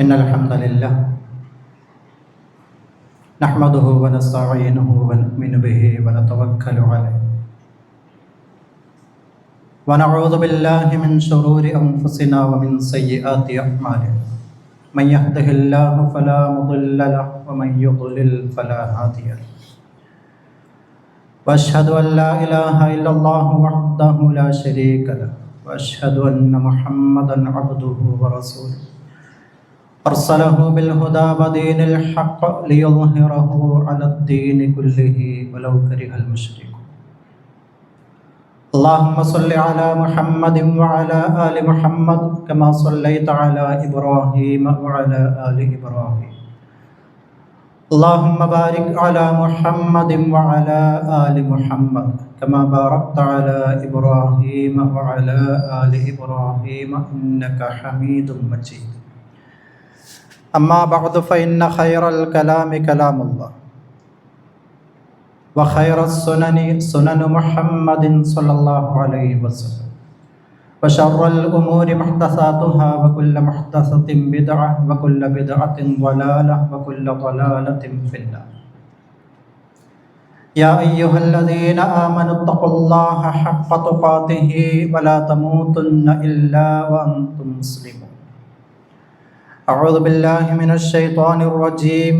إن الحمد لله نحمده ونستعينه ونؤمن به ونتوكل عليه ونعوذ بالله من شرور أنفسنا ومن سيئات أعمالنا من يهده الله فلا مضل له ومن يضلل فلا هادي له وأشهد أن لا إله إلا الله وحده لا شريك له وأشهد أن محمدا عبده ورسوله أرسله بالهدى ودين الحق ليظهره على الدين كله ولو كره المشركون اللهم صل على محمد وعلى آل محمد كما صليت على إبراهيم وعلى آل إبراهيم اللهم بارك على محمد وعلى آل محمد كما باركت على إبراهيم وعلى آل إبراهيم إنك حميد مجيد أما بعد فإن خير الكلام كلام الله وخير السنن سنن محمد صلى الله عليه وسلم وشر الأمور محدثاتها وكل محدثة بدعة وكل بدعة ضلالة وكل ضلالة في النار يا أيها الذين آمنوا اتقوا الله حق تقاته ولا تموتن إلا وأنتم مسلمون أعوذ بالله من الشيطان الرجيم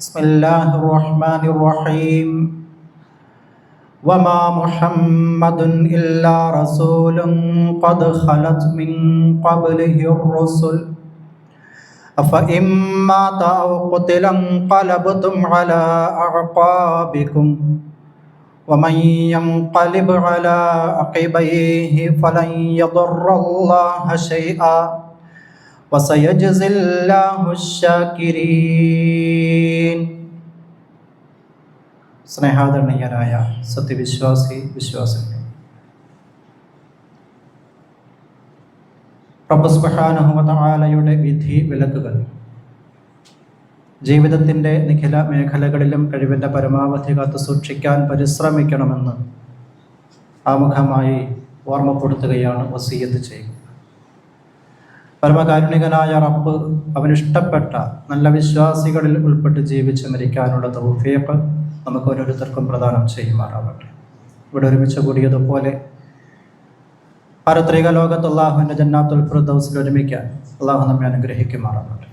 بسم الله الرحمن الرحيم وما محمد إلا رسول قد خلت من قبله الرسل أفإن مات أو قتل انقلبتم على أعقابكم ومن ينقلب على عقبيه فلن يضر الله شيئا وسيجزي الله الشاكرين. സ്നേഹാദരണീയരായ സത്യവിശ്വാസികൾ, റബ്ബ് സുബ്ഹാനഹു വ തആലയുടെ വിധി വിലക്കുകൾ ജീവിതത്തിൻ്റെ നിഖില മേഖലകളിലും കഴിവിൻ്റെ പരമാവധി കാത്തു സൂക്ഷിക്കാൻ പരിശ്രമിക്കണമെന്ന് ആമുഖമായി ഓർമ്മപ്പെടുത്തുകയാണ്, വസിയ്യത്ത് ചെയ്യുക. പരമകാരുണികനായ റബ്ബ് അവനിഷ്ടപ്പെട്ട നല്ല വിശ്വാസികളിൽ ഉൾപ്പെട്ട് ജീവിച്ച് മരിക്കാനുള്ള തൗഫീഖ് നമുക്ക് ഓരോരുത്തർക്കും പ്രദാനം ചെയ്യുമാറാവട്ടെ. ഇവിടെ ഒരുമിച്ച് കൂടിയതുപോലെ പാരത്രിക ലോകത്ത് അല്ലാഹുവിൻ്റെ ജന്നാത്തുൽ ഫിർദൗസിൽ ഒരുമിക്കാൻ അല്ലാഹു നമ്മെ അനുഗ്രഹിക്കുമാറാവട്ടെ.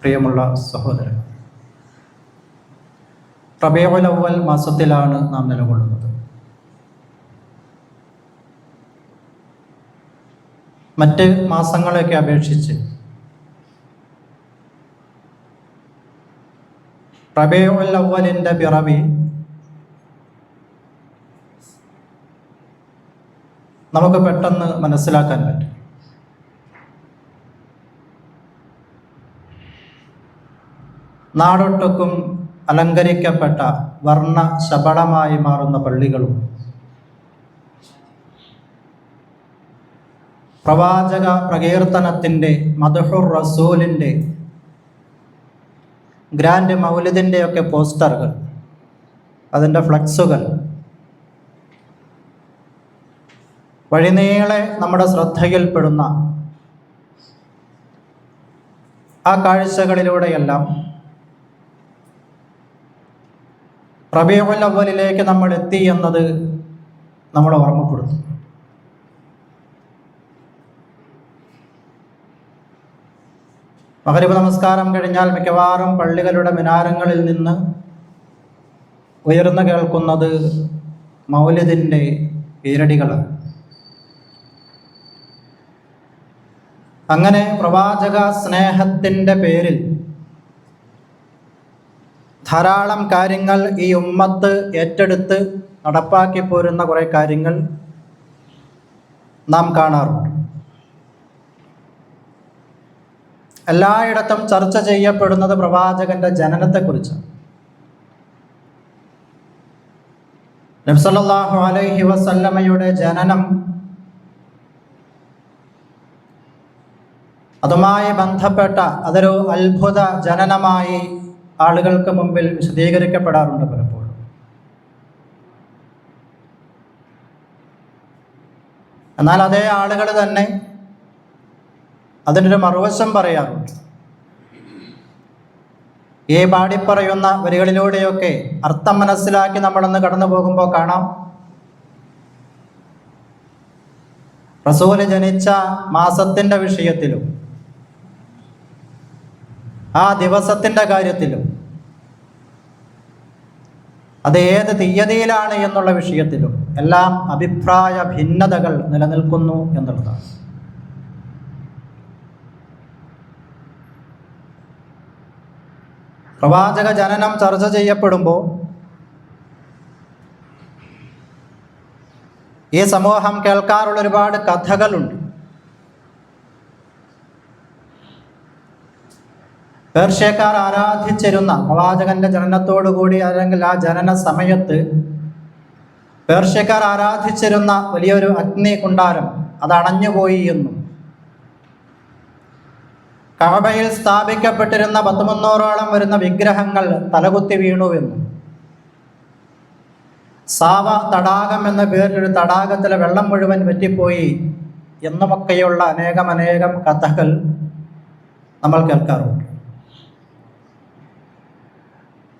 പ്രിയമുള്ള സഹോദരൻ, റബീഉൽ അവ്വൽ മാസത്തിലാണ് നാം നിലകൊള്ളുന്നത്. മറ്റ് മാസങ്ങളെയൊക്കെ അപേക്ഷിച്ച് റബീഉൽ അവ്വലിൻ്റെ പിറവി നമുക്ക് പെട്ടെന്ന് മനസ്സിലാക്കാൻ പറ്റും. നാടൊട്ടുക്കും അലങ്കരിക്കപ്പെട്ട വർണ്ണ ശബളമായി മാറുന്ന പള്ളികളും പ്രവാചക പ്രകീർത്തനത്തിൻ്റെ മദ്ഹുർ റസൂലിൻ്റെ ഗ്രാൻഡ് മൗലിദിൻ്റെ ഒക്കെ പോസ്റ്ററുകൾ, അതിൻ്റെ ഫ്ലക്സുകൾ വഴിനീളെ നമ്മുടെ ശ്രദ്ധയിൽപ്പെടുന്ന ആ കാഴ്ചകളിലൂടെയെല്ലാം റബീഉൽ അവ്വലിലേക്ക് നമ്മൾ എത്തി എന്നത് നമ്മൾ ഓർമ്മപ്പെടുത്തും. മഗ്‌രിബ് നമസ്കാരം കഴിഞ്ഞാൽ മിക്കവാറും പള്ളികളുടെ മിനാരങ്ങളിൽ നിന്ന് ഉയർന്നു കേൾക്കുന്നത് മൗലിദിൻ്റെ ഈരടികളാണ്. അങ്ങനെ പ്രവാചക സ്നേഹത്തിൻ്റെ പേരിൽ ധാരാളം കാര്യങ്ങൾ ഈ ഉമ്മത്ത് ഏറ്റെടുത്ത് നടപ്പാക്കി പോരുന്ന കുറേ കാര്യങ്ങൾ നാം കാണാറുണ്ട്. എല്ലായിടത്തും ചർച്ച ചെയ്യപ്പെടുന്നത് പ്രവാചകന്റെ ജനനത്തെക്കുറിച്ചാണ്. നബി സല്ലല്ലാഹു അലൈഹി വസല്ലമയുടെ ജനനം, അതുമായി ബന്ധപ്പെട്ട അതൊരു അത്ഭുത ജനനമായി ആളുകൾക്ക് മുമ്പിൽ വിശദീകരിക്കപ്പെടാറുണ്ട് പലപ്പോഴും. എന്നാൽ അതേ ആളുകൾ തന്നെ അതിനൊരു മറുവശം പറയാറുണ്ട്. ഈ പാടിപ്പറയുന്ന വരികളിലൂടെയൊക്കെ അർത്ഥം മനസ്സിലാക്കി നമ്മളൊന്ന് കടന്നു പോകുമ്പോൾ കാണാം, റസൂൽ ജനിച്ച മാസത്തിൻ്റെ വിഷയത്തിലും ആ ദിവസത്തിൻ്റെ കാര്യത്തിലും അത് ഏത് തീയതിയിലാണ് എന്നുള്ള വിഷയത്തിലും എല്ലാം അഭിപ്രായ ഭിന്നതകൾ നിലനിൽക്കുന്നു എന്നുള്ളതാണ്. പ്രവാചക ജനനം ചർച്ച ചെയ്യപ്പെടുമ്പോൾ ഈ സമൂഹം കേൾക്കാറുള്ള ഒരുപാട് കഥകളുണ്ട്. പേർഷ്യക്കാർ ആരാധിച്ചിരുന്ന പ്രവാചകന്റെ ജനനത്തോടുകൂടി അല്ലെങ്കിൽ ആ ജനന സമയത്ത് പേർഷ്യക്കാർ ആരാധിച്ചിരുന്ന വലിയൊരു അഗ്നി കുണ്ടാരം അത് അണഞ്ഞുപോയി എന്നും കഅബയിൽ സ്ഥാപിക്കപ്പെട്ടിരുന്ന 300ഓളം വരുന്ന വിഗ്രഹങ്ങൾ തലകുത്തി വീണുവെന്നും സാവ തടാകം എന്ന പേരിലൊരു തടാകത്തിലെ വെള്ളം മുഴുവൻ വറ്റിപ്പോയി എന്നുമൊക്കെയുള്ള അനേകം കഥകൾ നമ്മൾ കേൾക്കാറുണ്ട്.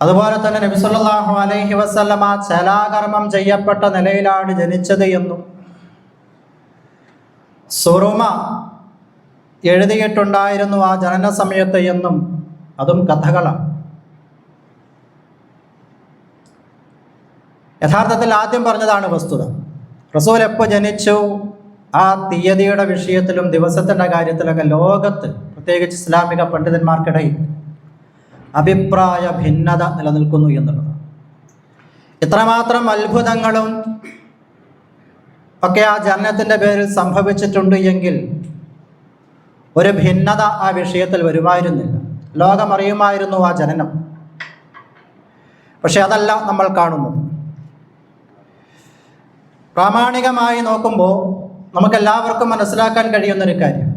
അതുപോലെ തന്നെ നബി സല്ലല്ലാഹു അലൈഹി വസല്ലമ ചലാകർമ്മം ചെയ്യപ്പെട്ട നിലയിലാണ് ജനിച്ചത് എന്നും സുറുമ എഴുതിയിട്ടുണ്ടായിരുന്നു ആ ജനന സമയത്ത് എന്നും അതും കഥകളാണ്. യഥാർത്ഥത്തിൽ ആദ്യം പറഞ്ഞതാണ് വസ്തുത. റസൂൽ എപ്പോൾ ജനിച്ചു ആ തീയതിയുടെ വിഷയത്തിലും ദിവസത്തിൻ്റെ കാര്യത്തിലൊക്കെ ലോകത്ത് പ്രത്യേകിച്ച് ഇസ്ലാമിക പണ്ഡിതന്മാർക്കിടയിൽ അഭിപ്രായ ഭിന്നത നിലനിൽക്കുന്നു എന്നുള്ളത്. ഇത്രമാത്രം അത്ഭുതങ്ങളും ഒക്കെ ആ ജനനത്തിൻ്റെ പേരിൽ സംഭവിച്ചിട്ടുണ്ട് എങ്കിൽ ഒരു ഭിന്നത ആ വിഷയത്തിൽ വരുമായിരുന്നില്ല, ലോകമറിയുമായിരുന്നു ആ ജനനം. പക്ഷെ അതല്ല നമ്മൾ കാണുന്നത്. പ്രാമാണികമായി നോക്കുമ്പോൾ നമുക്കെല്ലാവർക്കും മനസ്സിലാക്കാൻ കഴിയുന്നൊരു കാര്യം,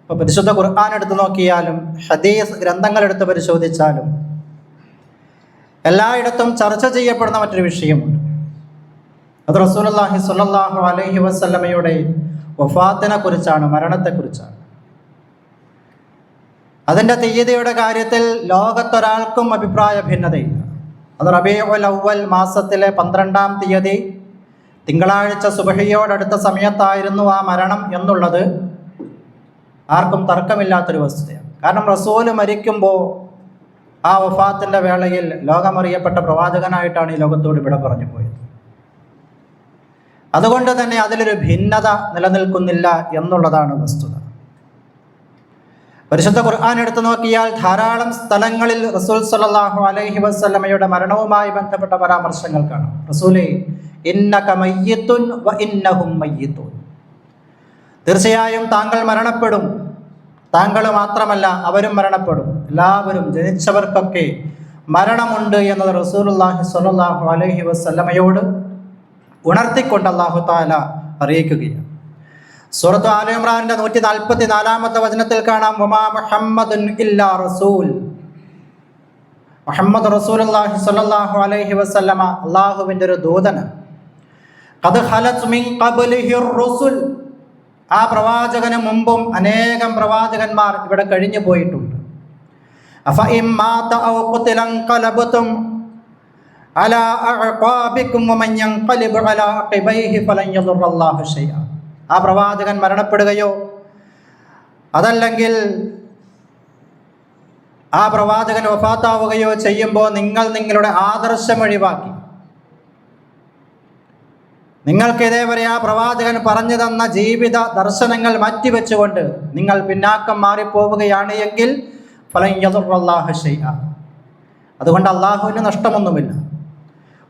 ഇപ്പോൾ പരിശുദ്ധ ഖുർആൻ എടുത്ത് നോക്കിയാലും ഹദീസ് ഗ്രന്ഥങ്ങളെടുത്ത് പരിശോധിച്ചാലും എല്ലായിടത്തും ചർച്ച ചെയ്യപ്പെടുന്ന മറ്റൊരു വിഷയമുണ്ട്. അത് റസൂലുള്ളാഹി സ്വല്ലല്ലാഹു അലൈഹി വസല്ലമയുടെ വഫാത്തിനെ കുറിച്ചാണ്, മരണത്തെക്കുറിച്ചാണ്. അതിൻ്റെ തീയതിയുടെ കാര്യത്തിൽ ലോകത്തൊരാൾക്കും അഭിപ്രായ ഭിന്നതയില്ല. അത് റബീഉൽ അവ്വൽ മാസത്തിലെ 12-ാം തീയതി തിങ്കളാഴ്ച സുബഹിയോടടുത്ത സമയത്തായിരുന്നു ആ മരണം എന്നുള്ളത് ആർക്കും തർക്കമില്ലാത്തൊരു വസ്തുതയാണ്. കാരണം റസൂൽ മരിക്കുമ്പോൾ ആ വഫാത്തിൻ്റെ വേളയിൽ ലോകമറിയപ്പെട്ട പ്രവാചകനായിട്ടാണ് ഈ ലോകത്തോട് വിട പറഞ്ഞു പോയത്. അതുകൊണ്ട് തന്നെ അതിലൊരു ഭിന്നത നിലനിൽക്കുന്നില്ല എന്നുള്ളതാണ് വസ്തുത. പരിശുദ്ധ ഖുർആൻ എടുത്തു നോക്കിയാൽ ധാരാളം സ്ഥലങ്ങളിൽ റസൂൽ സ്വല്ലല്ലാഹു അലൈഹി വസല്ലമയുടെ മരണവുമായി ബന്ധപ്പെട്ട പരാമർശങ്ങൾ കാണാം. റസൂലേ ഇന്നക മയ്യിത്തുൻ വ ഇന്നഹും മയ്യിത്തുൻ, തീർച്ചയായും താങ്കൾ മരണപ്പെടും, താങ്കൾ മാത്രമല്ല അവരും മരണപ്പെടും, എല്ലാവരും ജനിച്ചവർക്കൊക്കെ മരണമുണ്ട് എന്നത് റസൂലുള്ളാഹി സ്വല്ലല്ലാഹു അലൈഹി വസല്ലമയോട് ഉണർത്തിക്കൊണ്ട് അല്ലാഹു തആല അറിയിക്കുകയാണ്. സൂറത്ത് ആല ഇംറാനിന്റെ 144-ാമത്തെ വചനത്തിൽ കാണാം, വമാ മുഹമ്മദുൻ ഇല്ലാ റസൂൽ, മുഹമ്മദ് റസൂലുള്ളാഹി സ്വല്ലല്ലാഹു അലൈഹി വസല്ലമ അല്ലാഹുവിൻ്റെ ഒരു ദൂതനാണ്. ഖദ് ഖലത് മിൻ ഖബ്ലിഹിർ റുസുൽ, ആ പ്രവാചകന് മുമ്പും അനേകം പ്രവാചകന്മാർ ഇവിടെ കഴിഞ്ഞു പോയിട്ടുണ്ട്. അഫ ഇൻ മാത ഔ ഖുതില ഖലബതും അലാ അഅഖാബികും വമൻ യൻഖലിബു അലാ അഖിബൈഹി ഫലൻ യദുറല്ലാഹു ശൈഅ, ആ പ്രവാചകൻ മരണപ്പെടുകയോ അതല്ലെങ്കിൽ ആ പ്രവാചകൻ വഫാത്താവുകയോ ചെയ്യുമ്പോൾ നിങ്ങൾ നിങ്ങളുടെ ആദർശം ഒഴിവാക്കി, നിങ്ങൾക്ക് ഇതേവരെ ആ പ്രവാചകൻ പറഞ്ഞു തന്ന ജീവിത ദർശനങ്ങൾ മാറ്റിവെച്ചുകൊണ്ട് നിങ്ങൾ പിന്നാക്കം മാറിപ്പോവുകയാണ് എങ്കിൽ ഫലൻ യദുറല്ലാഹു ശൈഅ, അതുകൊണ്ട് അള്ളാഹുവിന് നഷ്ടമൊന്നുമില്ല,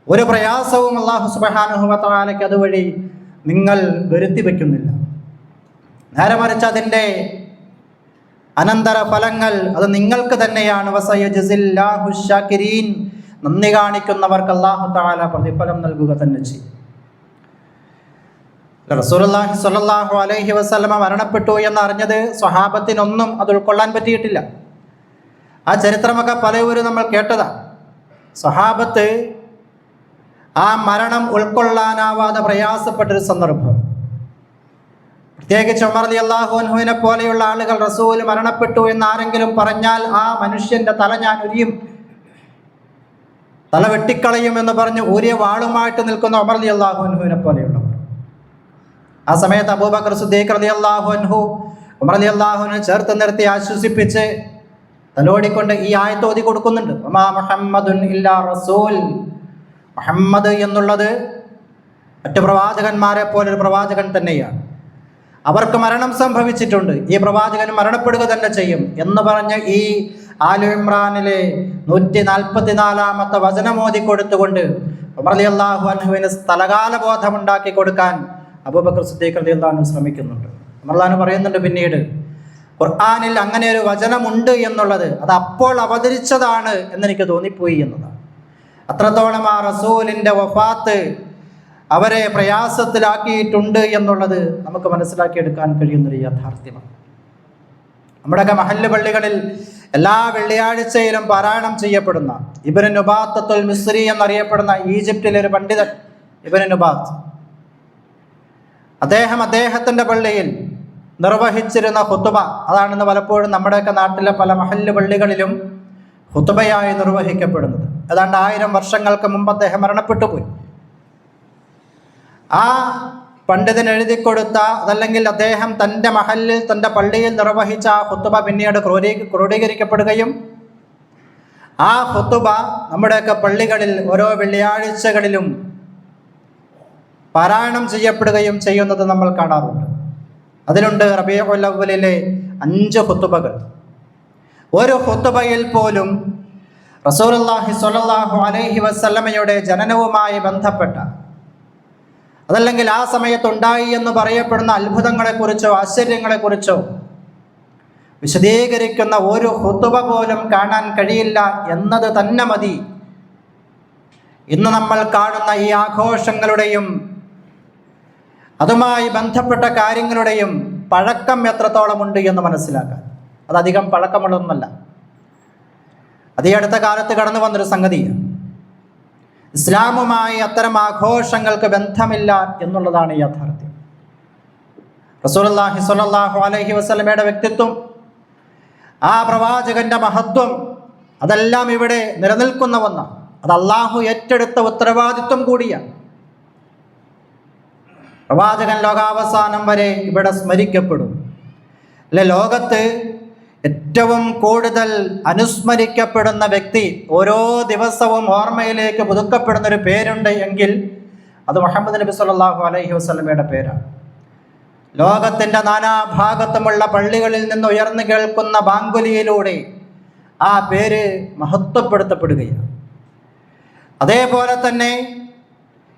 ഒരു പ്രയാസവും അള്ളാഹു സുബ്ഹാനഹു വ തആലയ്ക്ക് അതുവഴി നിങ്ങൾ വരുത്തി വയ്ക്കുന്നില്ല. നേരെ മറിച്ച് അതിൻ്റെ അനന്തര ഫലങ്ങൾ അത് നിങ്ങൾക്ക് തന്നെയാണ്. വസയജ്സില്ലാഹു ശാകിരീൻ, നന്ദി കാണിക്കുന്നവർക്ക് അല്ലാഹു തആല പ്രതിഫലം നൽകുക തന്നെ ചെയ്യും. റസൂലുള്ളാഹി സ്വല്ലല്ലാഹു അലൈഹി വസല്ലമ മരണപ്പെട്ടു എന്നറിഞ്ഞത് സ്വഹാബത്തിനൊന്നും അത് ഉൾക്കൊള്ളാൻ പറ്റിയിട്ടില്ല. ആ ചരിത്രമൊക്കെ പലവരും നമ്മൾ കേട്ടതാണ്. സ്വഹാബത്ത് ആ മരണം ഉൾക്കൊള്ളാനാവാതെ പ്രയാസപ്പെട്ടൊരു സന്ദർഭം, പ്രത്യേകിച്ച് ഉമർ റളിയല്ലാഹു അൻഹുവിനെ പോലെയുള്ള ആളുകൾ റസൂൽ മരണപ്പെട്ടു എന്ന് ആരെങ്കിലും പറഞ്ഞാൽ ആ മനുഷ്യൻ്റെ തല ഞാൻ ഉരിയും തല വെട്ടിക്കളയുമെന്ന് പറഞ്ഞ് ഊരിയ വാളുമായിട്ട് നിൽക്കുന്ന ഉമർ റളിയല്ലാഹു അൻഹുവിനെ പോലെയുള്ളവർ. ആ സമയത്ത് അബൂബക്കർ സിദ്ദീഖ് റളിയല്ലാഹു അൻഹു ഉമർ റളിയല്ലാഹു അൻഹു ചേർത്ത് നിർത്തി ആശ്വസിപ്പിച്ച് തലോടിക്കൊണ്ട് ഈ ആയത്ത് ഓതി കൊടുക്കുന്നുണ്ട്. വമാ മുഹമ്മദുൻ ഇല്ലാ റസൂൽ. മുഹമ്മദ് എന്നുള്ളത് മറ്റു പ്രവാചകന്മാരെ പോലൊരു പ്രവാചകൻ തന്നെയാണ്. അവർക്ക് മരണം സംഭവിച്ചിട്ടുണ്ട്, ഈ പ്രവാചകൻ മരണപ്പെടുക തന്നെ ചെയ്യും എന്ന് പറഞ്ഞ് ഈ ആലു ഇമ്രാനിലെ 144-ാമത്തെ വചനമോദി കൊടുത്തുകൊണ്ട് ഉമർ റളിയല്ലാഹു അൻഹുവിന് സ്ഥലകാല ബോധമുണ്ടാക്കി കൊടുക്കാൻ അബൂബക്കർ സിദ്ദീഖ് റളിയല്ലാഹു അൻഹു ശ്രമിക്കുന്നുണ്ട്. ഉമർ റളിയല്ലാഹു അൻഹു പറയുന്നുണ്ട് പിന്നീട്, ഖുർആനിൽ അങ്ങനെ ഒരു വചനമുണ്ട് എന്നുള്ളത് അത് അപ്പോൾ അവതരിച്ചതാണ് എന്നെനിക്ക് തോന്നിപ്പോയി എന്നതാണ്. അത്രത്തോളം ആ റസൂലിൻ്റെ വഫാത്ത് അവരെ പ്രയാസത്തിലാക്കിയിട്ടുണ്ട് എന്നുള്ളത് നമുക്ക് മനസ്സിലാക്കിയെടുക്കാൻ കഴിയുന്നൊരു യാഥാർത്ഥ്യമാണ്. നമ്മുടെയൊക്കെ മഹല്ല് പള്ളികളിൽ എല്ലാ വെള്ളിയാഴ്ചയിലും പാരായണം ചെയ്യപ്പെടുന്ന ഇബ്നു നുബാത്തത്തുൽ മിസ്രി എന്നറിയപ്പെടുന്ന ഈജിപ്തിലെ ഒരു പണ്ഡിതൻ ഇബ്നു നുബാത്ത്, അദ്ദേഹത്തിൻ്റെ പള്ളിയിൽ നിർവഹിച്ചിരുന്ന ഖുതുബ അതാണെന്ന് പലപ്പോഴും നമ്മുടെയൊക്കെ നാട്ടിലെ പല മഹല്ല് പള്ളികളിലും ഖുതുബയായി നിർവഹിക്കപ്പെടുന്നത്. ഏതാണ്ട് 1000 വർഷങ്ങൾക്ക് മുമ്പ് അദ്ദേഹം മരണപ്പെട്ടു പോയി. ആ പണ്ഡിതൻ എഴുതി കൊടുത്ത അതല്ലെങ്കിൽ അദ്ദേഹം തൻ്റെ മഹല്ലിൽ തൻ്റെ പള്ളിയിൽ നിർവഹിച്ച ആ ഖുതുബ പിന്നീട് ക്രോഡീകരിക്കപ്പെടുകയും ആ ഖുതുബ നമ്മുടെയൊക്കെ പള്ളികളിൽ ഓരോ വെള്ളിയാഴ്ചകളിലും പാരായണം ചെയ്യപ്പെടുകയും ചെയ്യുന്നത് നമ്മൾ കാണാറുണ്ട്. അതിലുണ്ട് റബീഉൽ അവ്വലിലെ 5 ഖുതുബകൾ. ഒരു ഖുതുബയിൽ പോലും റസൂലുള്ളാഹി സ്വല്ലല്ലാഹു അലൈഹി വസല്ലമയുടെ ജനനവുമായി ബന്ധപ്പെട്ട അതല്ലെങ്കിൽ ആ സമയത്തുണ്ടായി എന്ന് പറയപ്പെടുന്ന അത്ഭുതങ്ങളെക്കുറിച്ചോ ആശ്ചര്യങ്ങളെക്കുറിച്ചോ വിശദീകരിക്കുന്ന ഒരു ഖുതുബ പോലും കാണാൻ കഴിയില്ല എന്നത് തന്നെ മതി ഇന്ന് നമ്മൾ കാണുന്ന ഈ ആഘോഷങ്ങളുടെയും അതുമായി ബന്ധപ്പെട്ട കാര്യങ്ങളുടെയും പഴക്കം എത്രത്തോളം ഉണ്ട് എന്ന് മനസ്സിലാക്കാൻ. അതധികം പഴക്കമുള്ളതൊന്നല്ല, അത് ഈ അടുത്ത കാലത്ത് കടന്നു വന്നൊരു സംഗതിയാണ്. ഇസ്ലാമുമായി അത്തരം ആഘോഷങ്ങൾക്ക് ബന്ധമില്ല എന്നുള്ളതാണ് യാഥാർത്ഥ്യം. റസൂലുള്ളാഹി സ്വല്ലല്ലാഹു അലൈഹി വസല്ലമയുടെ വ്യക്തിത്വം, ആ പ്രവാചകന്റെ മഹത്വം, അതെല്ലാം ഇവിടെ നിലനിൽക്കുന്ന ഒന്നാണ്. അത് അള്ളാഹു ഏറ്റെടുത്ത ഉത്തരവാദിത്വം കൂടിയാണ്. പ്രവാചകൻ ലോകാവസാനം വരെ ഇവിടെ സ്മരിക്കപ്പെടും. അല്ലെ, ലോകത്ത് ഏറ്റവും കൂടുതൽ അനുസ്മരിക്കപ്പെടുന്ന വ്യക്തി, ഓരോ ദിവസവും ഓർമ്മയിലേക്ക് പുതുക്കപ്പെടുന്ന ഒരു പേരുണ്ട് എങ്കിൽ അത് മുഹമ്മദ് നബി സല്ലല്ലാഹു അലൈഹി വസല്ലമയുടെ പേരാണ്. ലോകത്തിൻ്റെ നാനാഭാഗത്തുമുള്ള പള്ളികളിൽ നിന്ന് ഉയർന്നു കേൾക്കുന്ന ബാങ്കുലിയിലൂടെ ആ പേര് മഹത്വപ്പെടുത്തപ്പെടുകയാണ്. അതേപോലെ തന്നെ